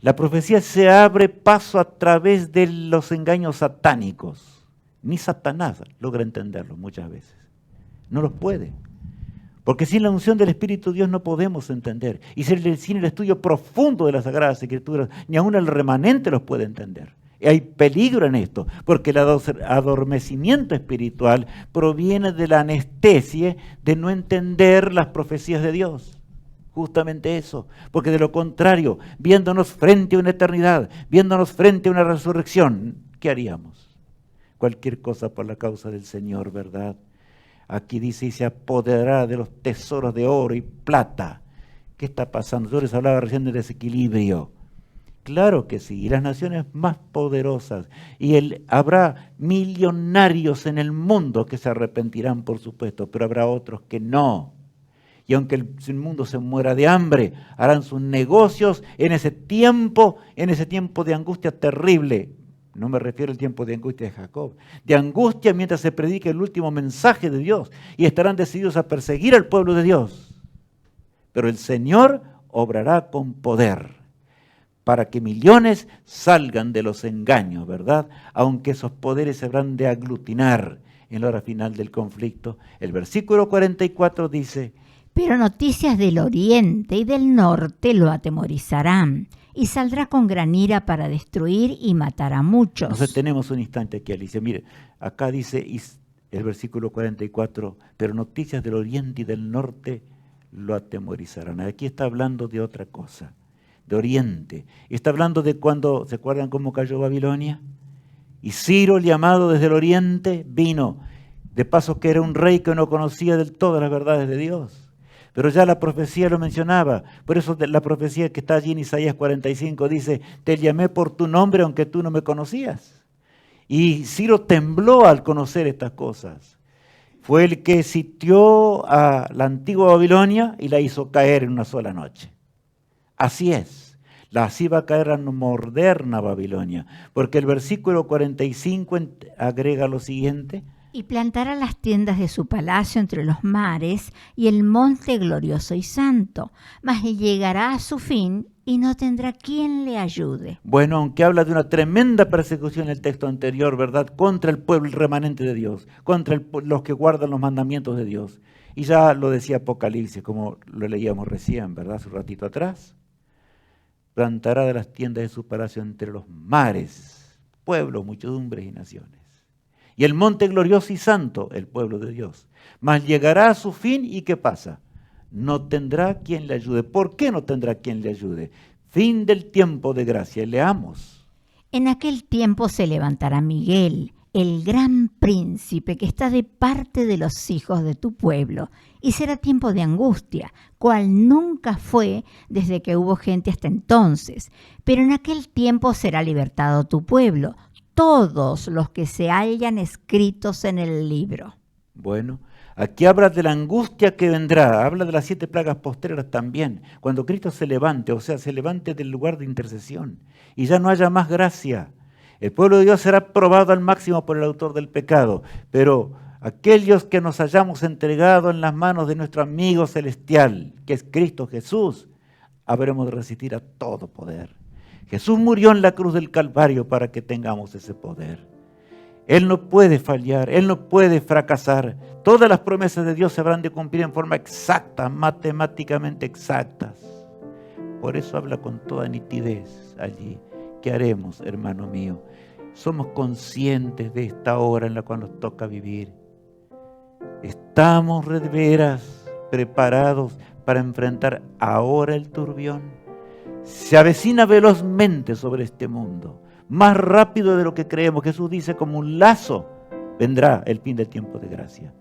La profecía se abre paso a través de los engaños satánicos. Ni Satanás logra entenderlo muchas veces. No los puede. Porque sin la unción del Espíritu de Dios no podemos entender. Y sin el estudio profundo de las Sagradas Escrituras, ni aún el remanente los puede entender. Y hay peligro en esto, porque el adormecimiento espiritual proviene de la anestesia de no entender las profecías de Dios. Justamente eso, porque de lo contrario, viéndonos frente a una eternidad, viéndonos frente a una resurrección, ¿qué haríamos? Cualquier cosa por la causa del Señor, ¿verdad? Aquí dice, y se apoderará de los tesoros de oro y plata. ¿Qué está pasando? Yo les hablaba recién del desequilibrio. Claro que sí, y las naciones más poderosas, y habrá millonarios en el mundo que se arrepentirán, por supuesto, pero habrá otros que no. Y aunque el mundo se muera de hambre, harán sus negocios en ese tiempo de angustia terrible. No me refiero al tiempo de angustia de Jacob, de angustia mientras se predique el último mensaje de Dios, y estarán decididos a perseguir al pueblo de Dios. Pero el Señor obrará con poder para que millones salgan de los engaños, ¿verdad? Aunque esos poderes se habrán de aglutinar en la hora final del conflicto. El versículo 44 dice: pero noticias del oriente y del norte lo atemorizarán, y saldrá con gran ira para destruir y matar a muchos. Entonces tenemos un instante aquí, Alicia. Mire, acá dice el versículo 44, pero noticias del oriente y del norte lo atemorizarán. Aquí está hablando de otra cosa, de oriente. Está hablando de cuando, ¿se acuerdan cómo cayó Babilonia? Y Ciro, el llamado desde el oriente, vino. De paso que era un rey que no conocía del todo las verdades de Dios. Pero ya la profecía lo mencionaba. Por eso la profecía que está allí en Isaías 45 dice: te llamé por tu nombre aunque tú no me conocías. Y Ciro tembló al conocer estas cosas. Fue el que sitió a la antigua Babilonia y la hizo caer en una sola noche. Así es. Así va a caer la moderna Babilonia. Porque el versículo 45 agrega lo siguiente: y plantará las tiendas de su palacio entre los mares y el monte glorioso y santo, mas llegará a su fin y no tendrá quien le ayude. Bueno, aunque habla de una tremenda persecución en el texto anterior, ¿verdad? Contra el pueblo, el remanente de Dios, contra los que guardan los mandamientos de Dios. Y ya lo decía Apocalipsis, como lo leíamos recién, ¿verdad? Hace un ratito atrás. Plantará de las tiendas de su palacio entre los mares, pueblos, muchedumbres y naciones. Y el monte glorioso y santo, el pueblo de Dios. Mas llegará a su fin, ¿y qué pasa? No tendrá quien le ayude. ¿Por qué no tendrá quien le ayude? Fin del tiempo de gracia. Leamos. En aquel tiempo se levantará Miguel, el gran príncipe que está de parte de los hijos de tu pueblo, y será tiempo de angustia, cual nunca fue desde que hubo gente hasta entonces. Pero en aquel tiempo será libertado tu pueblo, todos los que se hallan escritos en el libro. Bueno, aquí habla de la angustia que vendrá, habla de las 7 plagas postreras también, cuando Cristo se levante, o sea, se levante del lugar de intercesión y ya no haya más gracia. El pueblo de Dios será probado al máximo por el autor del pecado, pero aquellos que nos hayamos entregado en las manos de nuestro amigo celestial, que es Cristo Jesús, habremos de resistir a todo poder. Jesús murió en la cruz del Calvario para que tengamos ese poder. Él no puede fallar, Él no puede fracasar. Todas las promesas de Dios se habrán de cumplir en forma exacta, matemáticamente exactas. Por eso habla con toda nitidez allí. ¿Qué haremos, hermano mío? Somos conscientes de esta hora en la cual nos toca vivir. ¿Estamos de veras preparados para enfrentar ahora el turbión? Se avecina velozmente sobre este mundo, más rápido de lo que creemos. Jesús dice, como un lazo vendrá el fin del tiempo de gracia.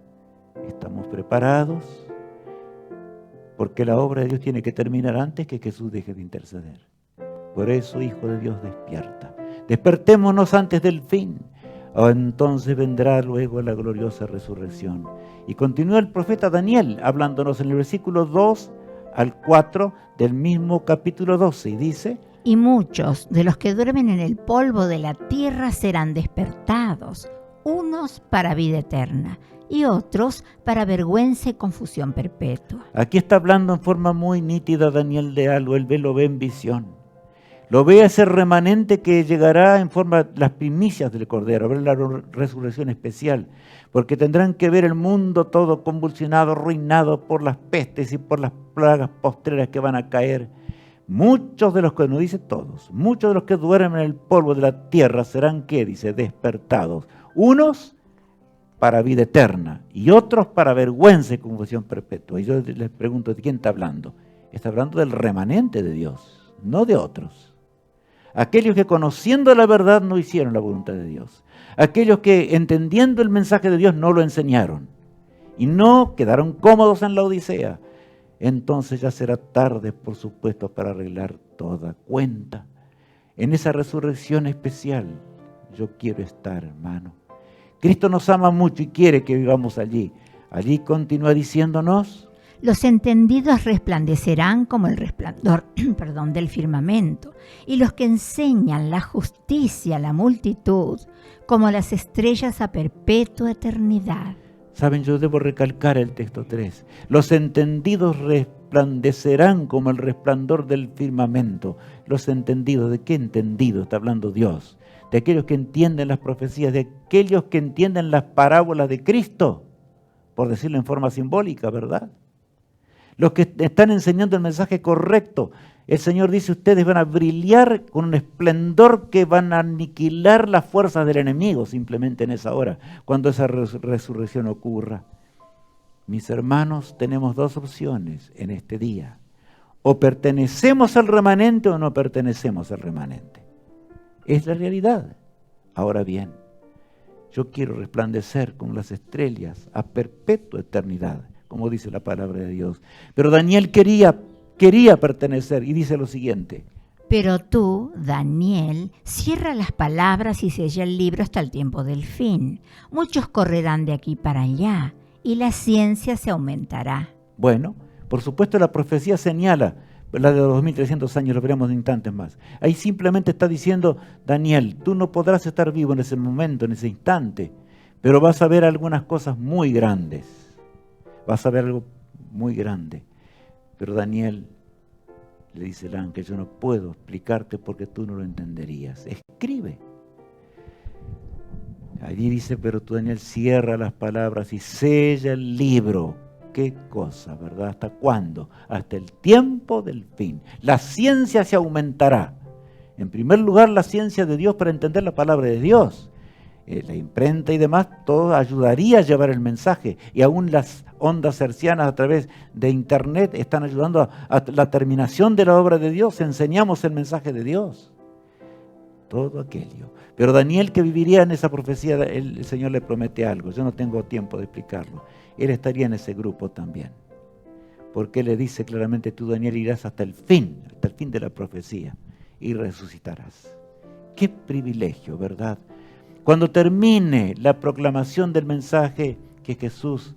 ¿Estamos preparados? Porque la obra de Dios tiene que terminar antes que Jesús deje de interceder. Por eso, Hijo de Dios, despierta. Despertémonos antes del fin. Entonces vendrá luego la gloriosa resurrección. Y continúa el profeta Daniel hablándonos en el versículo 2 al 4 del mismo capítulo 12 y dice: y muchos de los que duermen en el polvo de la tierra serán despertados, unos para vida eterna y otros para vergüenza y confusión perpetua. Aquí está hablando en forma muy nítida Daniel de algo. Él lo ve en visión. Lo ve a ese remanente que llegará en forma de las primicias del Cordero, ver la resurrección especial, porque tendrán que ver el mundo todo convulsionado, arruinado por las pestes y por las plagas postreras que van a caer. Muchos de los que, no dice todos, muchos de los que duermen en el polvo de la tierra serán, ¿qué dice? Despertados. Unos para vida eterna y otros para vergüenza y confusión perpetua. Y yo les pregunto, ¿de quién está hablando? Está hablando del remanente de Dios, no de otros. Aquellos que conociendo la verdad no hicieron la voluntad de Dios. Aquellos que entendiendo el mensaje de Dios no lo enseñaron. Y no quedaron cómodos en la odisea. Entonces ya será tarde, por supuesto, para arreglar toda cuenta. En esa resurrección especial yo quiero estar, hermano. Cristo nos ama mucho y quiere que vivamos allí. Allí continúa diciéndonos: los entendidos resplandecerán como el resplandor del firmamento, y los que enseñan la justicia a la multitud, como las estrellas a perpetua eternidad. Saben, yo debo recalcar el texto 3. Los entendidos resplandecerán como el resplandor del firmamento. Los entendidos, ¿de qué entendido está hablando Dios? De aquellos que entienden las profecías, de aquellos que entienden las parábolas de Cristo, por decirlo en forma simbólica, ¿verdad? Los que están enseñando el mensaje correcto. El Señor dice, ustedes van a brillar con un esplendor que van a aniquilar las fuerzas del enemigo simplemente en esa hora, cuando esa resurrección ocurra. Mis hermanos, tenemos dos opciones en este día. O pertenecemos al remanente o no pertenecemos al remanente. Es la realidad. Ahora bien, yo quiero resplandecer como las estrellas a perpetua eternidad, como dice la palabra de Dios. Pero Daniel quería pertenecer y dice lo siguiente: pero tú, Daniel, cierra las palabras y sella el libro hasta el tiempo del fin. Muchos correrán de aquí para allá y la ciencia se aumentará. Bueno, por supuesto la profecía señala la de los 2300 años, lo veremos en instantes más. Ahí simplemente está diciendo, Daniel, tú no podrás estar vivo en ese momento, en ese instante, pero vas a ver algunas cosas muy grandes. Vas a ver algo muy grande. Pero Daniel, le dice el ángel, yo no puedo explicarte porque tú no lo entenderías. Escribe. Allí dice, pero tú, Daniel, cierra las palabras y sella el libro. ¿Qué cosa, verdad? ¿Hasta cuándo? Hasta el tiempo del fin. La ciencia se aumentará. En primer lugar, la ciencia de Dios para entender la palabra de Dios. La imprenta y demás, todo ayudaría a llevar el mensaje. Y aún las ondas hercianas a través de internet están ayudando a la terminación de la obra de Dios. Enseñamos el mensaje de Dios. Todo aquello. Pero Daniel, que viviría en esa profecía, el Señor le promete algo. Yo no tengo tiempo de explicarlo. Él estaría en ese grupo también. Porque le dice claramente, tú, Daniel, irás hasta el fin de la profecía y resucitarás. Qué privilegio, ¿verdad? Cuando termine la proclamación del mensaje, que Jesús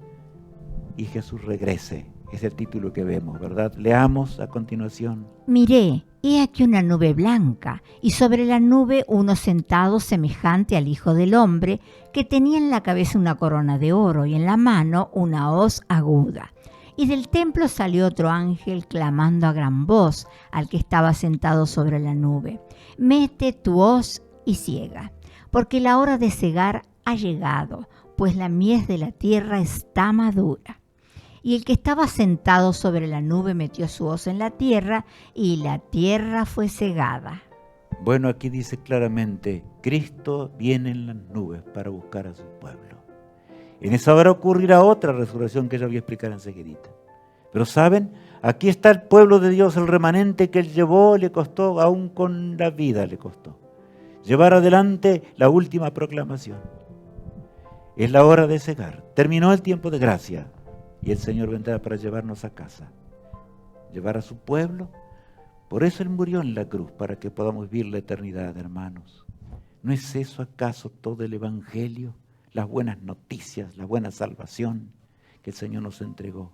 regrese. Es el título que vemos, ¿verdad? Leamos a continuación. Miré, he aquí una nube blanca, y sobre la nube uno sentado semejante al Hijo del Hombre, que tenía en la cabeza una corona de oro y en la mano una hoz aguda. Y del templo salió otro ángel clamando a gran voz al que estaba sentado sobre la nube: mete tu hoz y ciega, porque la hora de cegar ha llegado, pues la mies de la tierra está madura. Y el que estaba sentado sobre la nube metió su hoz en la tierra, y la tierra fue cegada. Bueno, aquí dice claramente, Cristo viene en las nubes para buscar a su pueblo. En esa hora ocurrirá otra resurrección que yo voy a explicar enseguidita. Pero ¿saben? Aquí está el pueblo de Dios, el remanente que Él llevó, le costó, aún con la vida le costó, llevar adelante la última proclamación. Es la hora de cegar. Terminó el tiempo de gracia y el Señor vendrá para llevarnos a casa, llevar a su pueblo. Por eso Él murió en la cruz, para que podamos vivir la eternidad, hermanos. ¿No es eso acaso todo el Evangelio? Las buenas noticias, la buena salvación que el Señor nos entregó.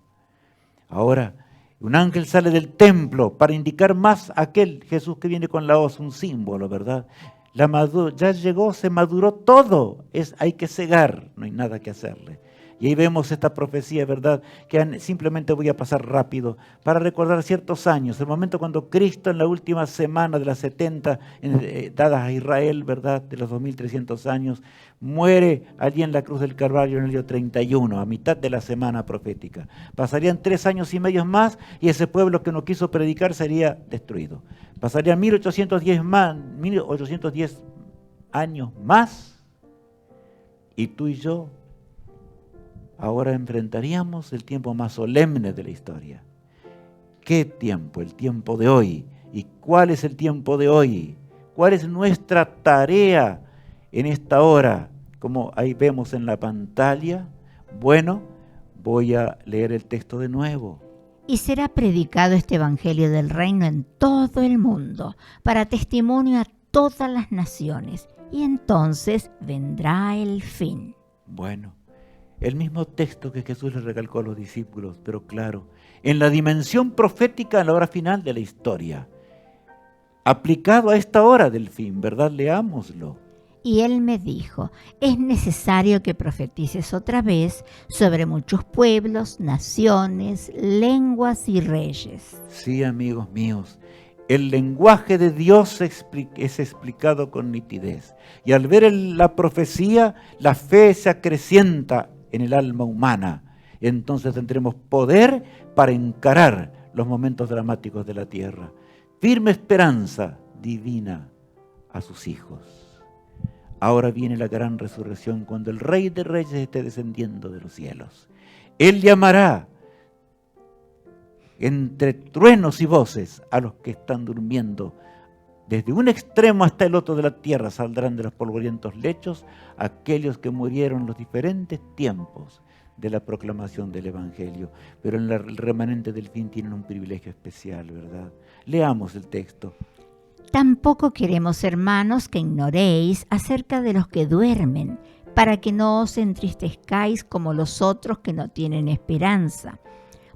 Ahora, un ángel sale del templo para indicar más a aquel Jesús que viene con la hoz, un símbolo, ¿verdad? Ya llegó, se maduró todo, hay que cegar, no hay nada que hacerle. Y ahí vemos esta profecía, ¿verdad? Que simplemente voy a pasar rápido para recordar ciertos años, el momento cuando Cristo en la última semana de las 70 dadas a Israel, ¿verdad? De los 2300 años, muere allí en la cruz del Calvario en el año 31, a mitad de la semana profética. Pasarían 3 años y medio más y ese pueblo que no quiso predicar sería destruido. Pasarían 1810 años más y tú y yo ahora enfrentaríamos el tiempo más solemne de la historia. ¿Qué tiempo? El tiempo de hoy. ¿Y cuál es el tiempo de hoy? ¿Cuál es nuestra tarea en esta hora? Como ahí vemos en la pantalla. Bueno, voy a leer el texto de nuevo. Y será predicado este evangelio del reino en todo el mundo, para testimonio a todas las naciones, y entonces vendrá el fin. Bueno, el mismo texto que Jesús le recalcó a los discípulos, pero claro, en la dimensión profética a la hora final de la historia, aplicado a esta hora del fin, ¿verdad? Leámoslo. Y él me dijo, es necesario que profetices otra vez sobre muchos pueblos, naciones, lenguas y reyes. Sí, amigos míos, el lenguaje de Dios es explicado con nitidez. Y al ver la profecía, la fe se acrecienta en el alma humana. Entonces tendremos poder para encarar los momentos dramáticos de la tierra. Firme esperanza divina a sus hijos. Ahora viene la gran resurrección cuando el Rey de Reyes esté descendiendo de los cielos. Él llamará entre truenos y voces a los que están durmiendo. Desde un extremo hasta el otro de la tierra saldrán de los polvorientos lechos aquellos que murieron en los diferentes tiempos de la proclamación del Evangelio. Pero en el remanente del fin tienen un privilegio especial, ¿verdad? Leamos el texto. Tampoco queremos, hermanos, que ignoréis acerca de los que duermen, para que no os entristezcáis como los otros que no tienen esperanza.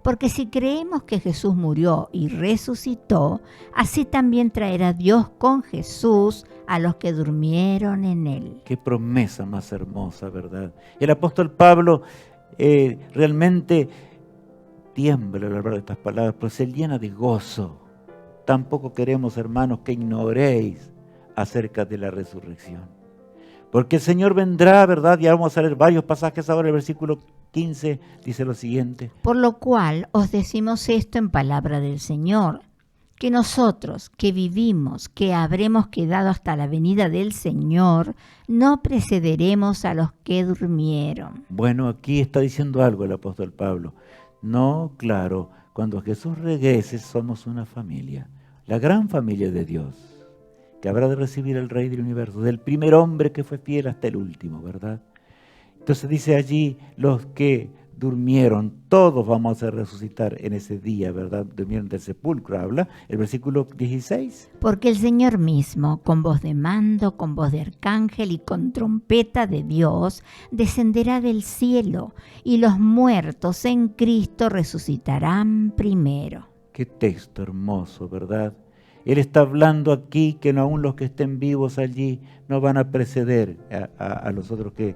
Porque si creemos que Jesús murió y resucitó, así también traerá Dios con Jesús a los que durmieron en Él. Qué promesa más hermosa, ¿verdad? El apóstol Pablo realmente tiembla al hablar de estas palabras, pero se llena de gozo. Tampoco queremos, hermanos, que ignoréis acerca de la resurrección. Porque el Señor vendrá, ¿verdad? Y vamos a leer varios pasajes ahora. El versículo 15 dice lo siguiente. Por lo cual os decimos esto en palabra del Señor, que nosotros que vivimos, que habremos quedado hasta la venida del Señor, no precederemos a los que durmieron. Bueno, aquí está diciendo algo el apóstol Pablo. No, claro, cuando Jesús regrese somos una familia, la gran familia de Dios, que habrá de recibir el Rey del universo, del primer hombre que fue fiel hasta el último, ¿verdad? Entonces dice allí, los que durmieron, todos vamos a resucitar en ese día, ¿verdad? Durmieron del sepulcro, habla el versículo 16. Porque el Señor mismo, con voz de mando, con voz de arcángel y con trompeta de Dios, descenderá del cielo, y los muertos en Cristo resucitarán primero. Qué texto hermoso, ¿verdad? Él está hablando aquí que aún los que estén vivos allí no van a preceder a los otros que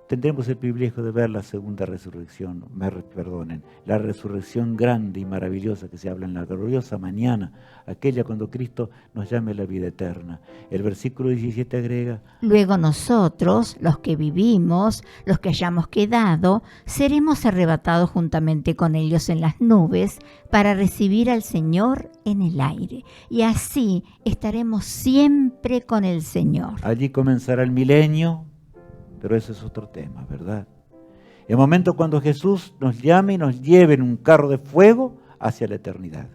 tendremos el privilegio de ver la segunda resurrección, la resurrección grande y maravillosa que se habla en la gloriosa mañana, aquella cuando Cristo nos llame a la vida eterna. El versículo 17 agrega: Luego nosotros, los que vivimos, los que hayamos quedado, seremos arrebatados juntamente con ellos en las nubes para recibir al Señor en el aire. Y así estaremos siempre con el Señor. Allí comenzará el milenio. Pero eso es otro tema, ¿verdad? El momento cuando Jesús nos llame y nos lleve en un carro de fuego hacia la eternidad.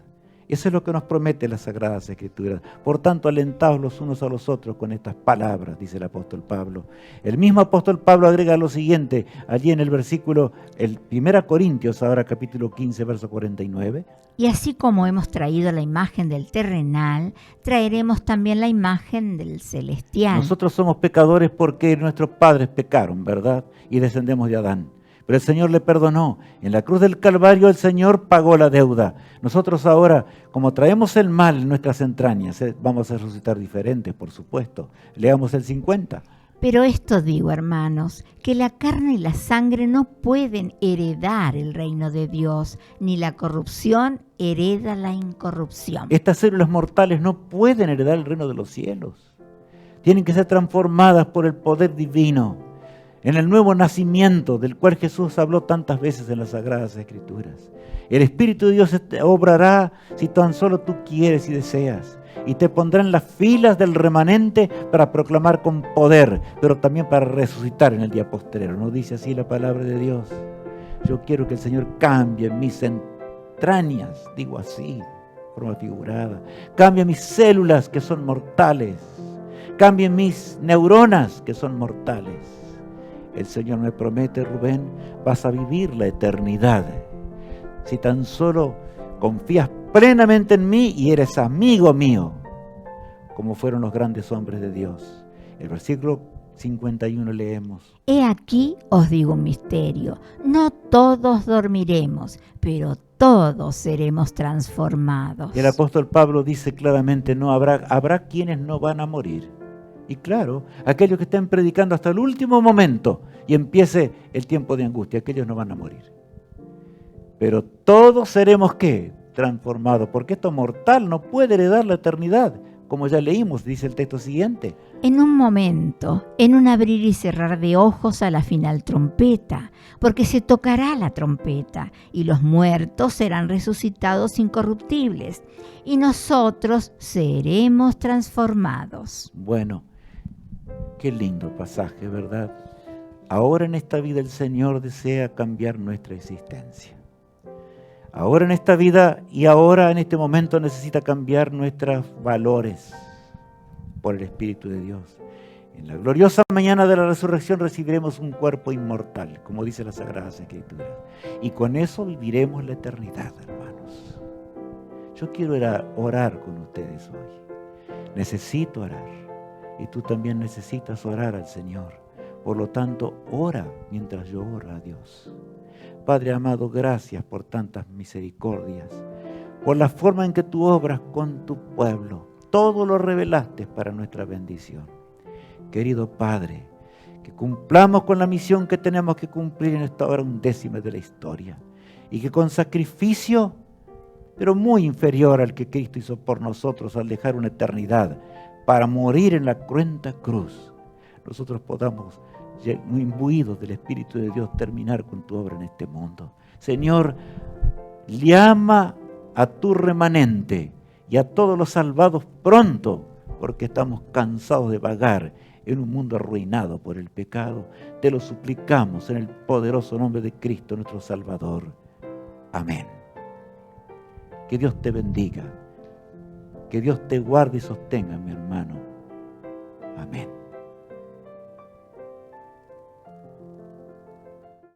Eso es lo que nos promete las Sagradas Escrituras. Por tanto, alentaos los unos a los otros con estas palabras, dice el apóstol Pablo. El mismo apóstol Pablo agrega lo siguiente, allí en el versículo, el 1 Corintios, ahora capítulo 15, verso 49. Y así como hemos traído la imagen del terrenal, traeremos también la imagen del celestial. Nosotros somos pecadores porque nuestros padres pecaron, ¿verdad? Y descendemos de Adán. Pero el Señor le perdonó. En la cruz del Calvario el Señor pagó la deuda. Nosotros ahora, como traemos el mal en nuestras entrañas, vamos a resucitar diferentes, por supuesto. Leamos el 50. Pero esto digo, hermanos, que la carne y la sangre no pueden heredar el reino de Dios, ni la corrupción hereda la incorrupción. Estas células mortales no pueden heredar el reino de los cielos. Tienen que ser transformadas por el poder divino. En el nuevo nacimiento del cual Jesús habló tantas veces en las Sagradas Escrituras. El Espíritu de Dios obrará si tan solo tú quieres y deseas. Y te pondrá en las filas del remanente para proclamar con poder, pero también para resucitar en el día postrero. ¿No dice así la palabra de Dios? Yo quiero que el Señor cambie mis entrañas, digo así, de forma figurada. Cambie mis células que son mortales. Cambie mis neuronas que son mortales. El Señor me promete, Rubén, vas a vivir la eternidad. Si tan solo confías plenamente en mí y eres amigo mío, como fueron los grandes hombres de Dios. El versículo 51 leemos. He aquí os digo un misterio. No todos dormiremos, pero todos seremos transformados. El apóstol Pablo dice claramente, no habrá quienes no van a morir. Y claro, aquellos que estén predicando hasta el último momento y empiece el tiempo de angustia, aquellos no van a morir. Pero todos seremos, ¿qué? Transformados, porque esto mortal no puede heredar la eternidad, como ya leímos, dice el texto siguiente. En un momento, en un abrir y cerrar de ojos a la final trompeta, porque se tocará la trompeta, y los muertos serán resucitados incorruptibles, y nosotros seremos transformados. Bueno, qué lindo pasaje, ¿verdad? Ahora en esta vida el Señor desea cambiar nuestra existencia. Ahora en esta vida y ahora en este momento necesita cambiar nuestros valores por el Espíritu de Dios. En la gloriosa mañana de la resurrección recibiremos un cuerpo inmortal, como dice las Sagradas Escrituras. Y con eso viviremos la eternidad, hermanos. Yo quiero orar con ustedes hoy. Necesito orar. Y tú también necesitas orar al Señor. Por lo tanto, ora mientras yo oro a Dios. Padre amado, gracias por tantas misericordias, por la forma en que tú obras con tu pueblo. Todo lo revelaste para nuestra bendición. Querido Padre, que cumplamos con la misión que tenemos que cumplir en esta hora undécima de la historia, y que con sacrificio, pero muy inferior al que Cristo hizo por nosotros al dejar una eternidad para morir en la cruenta cruz, nosotros podamos, imbuidos del Espíritu de Dios, terminar con tu obra en este mundo. Señor, llama a tu remanente y a todos los salvados pronto, porque estamos cansados de vagar en un mundo arruinado por el pecado. Te lo suplicamos en el poderoso nombre de Cristo, nuestro Salvador. Amén. Que Dios te bendiga. Que Dios te guarde y sostenga, mi hermano. Amén.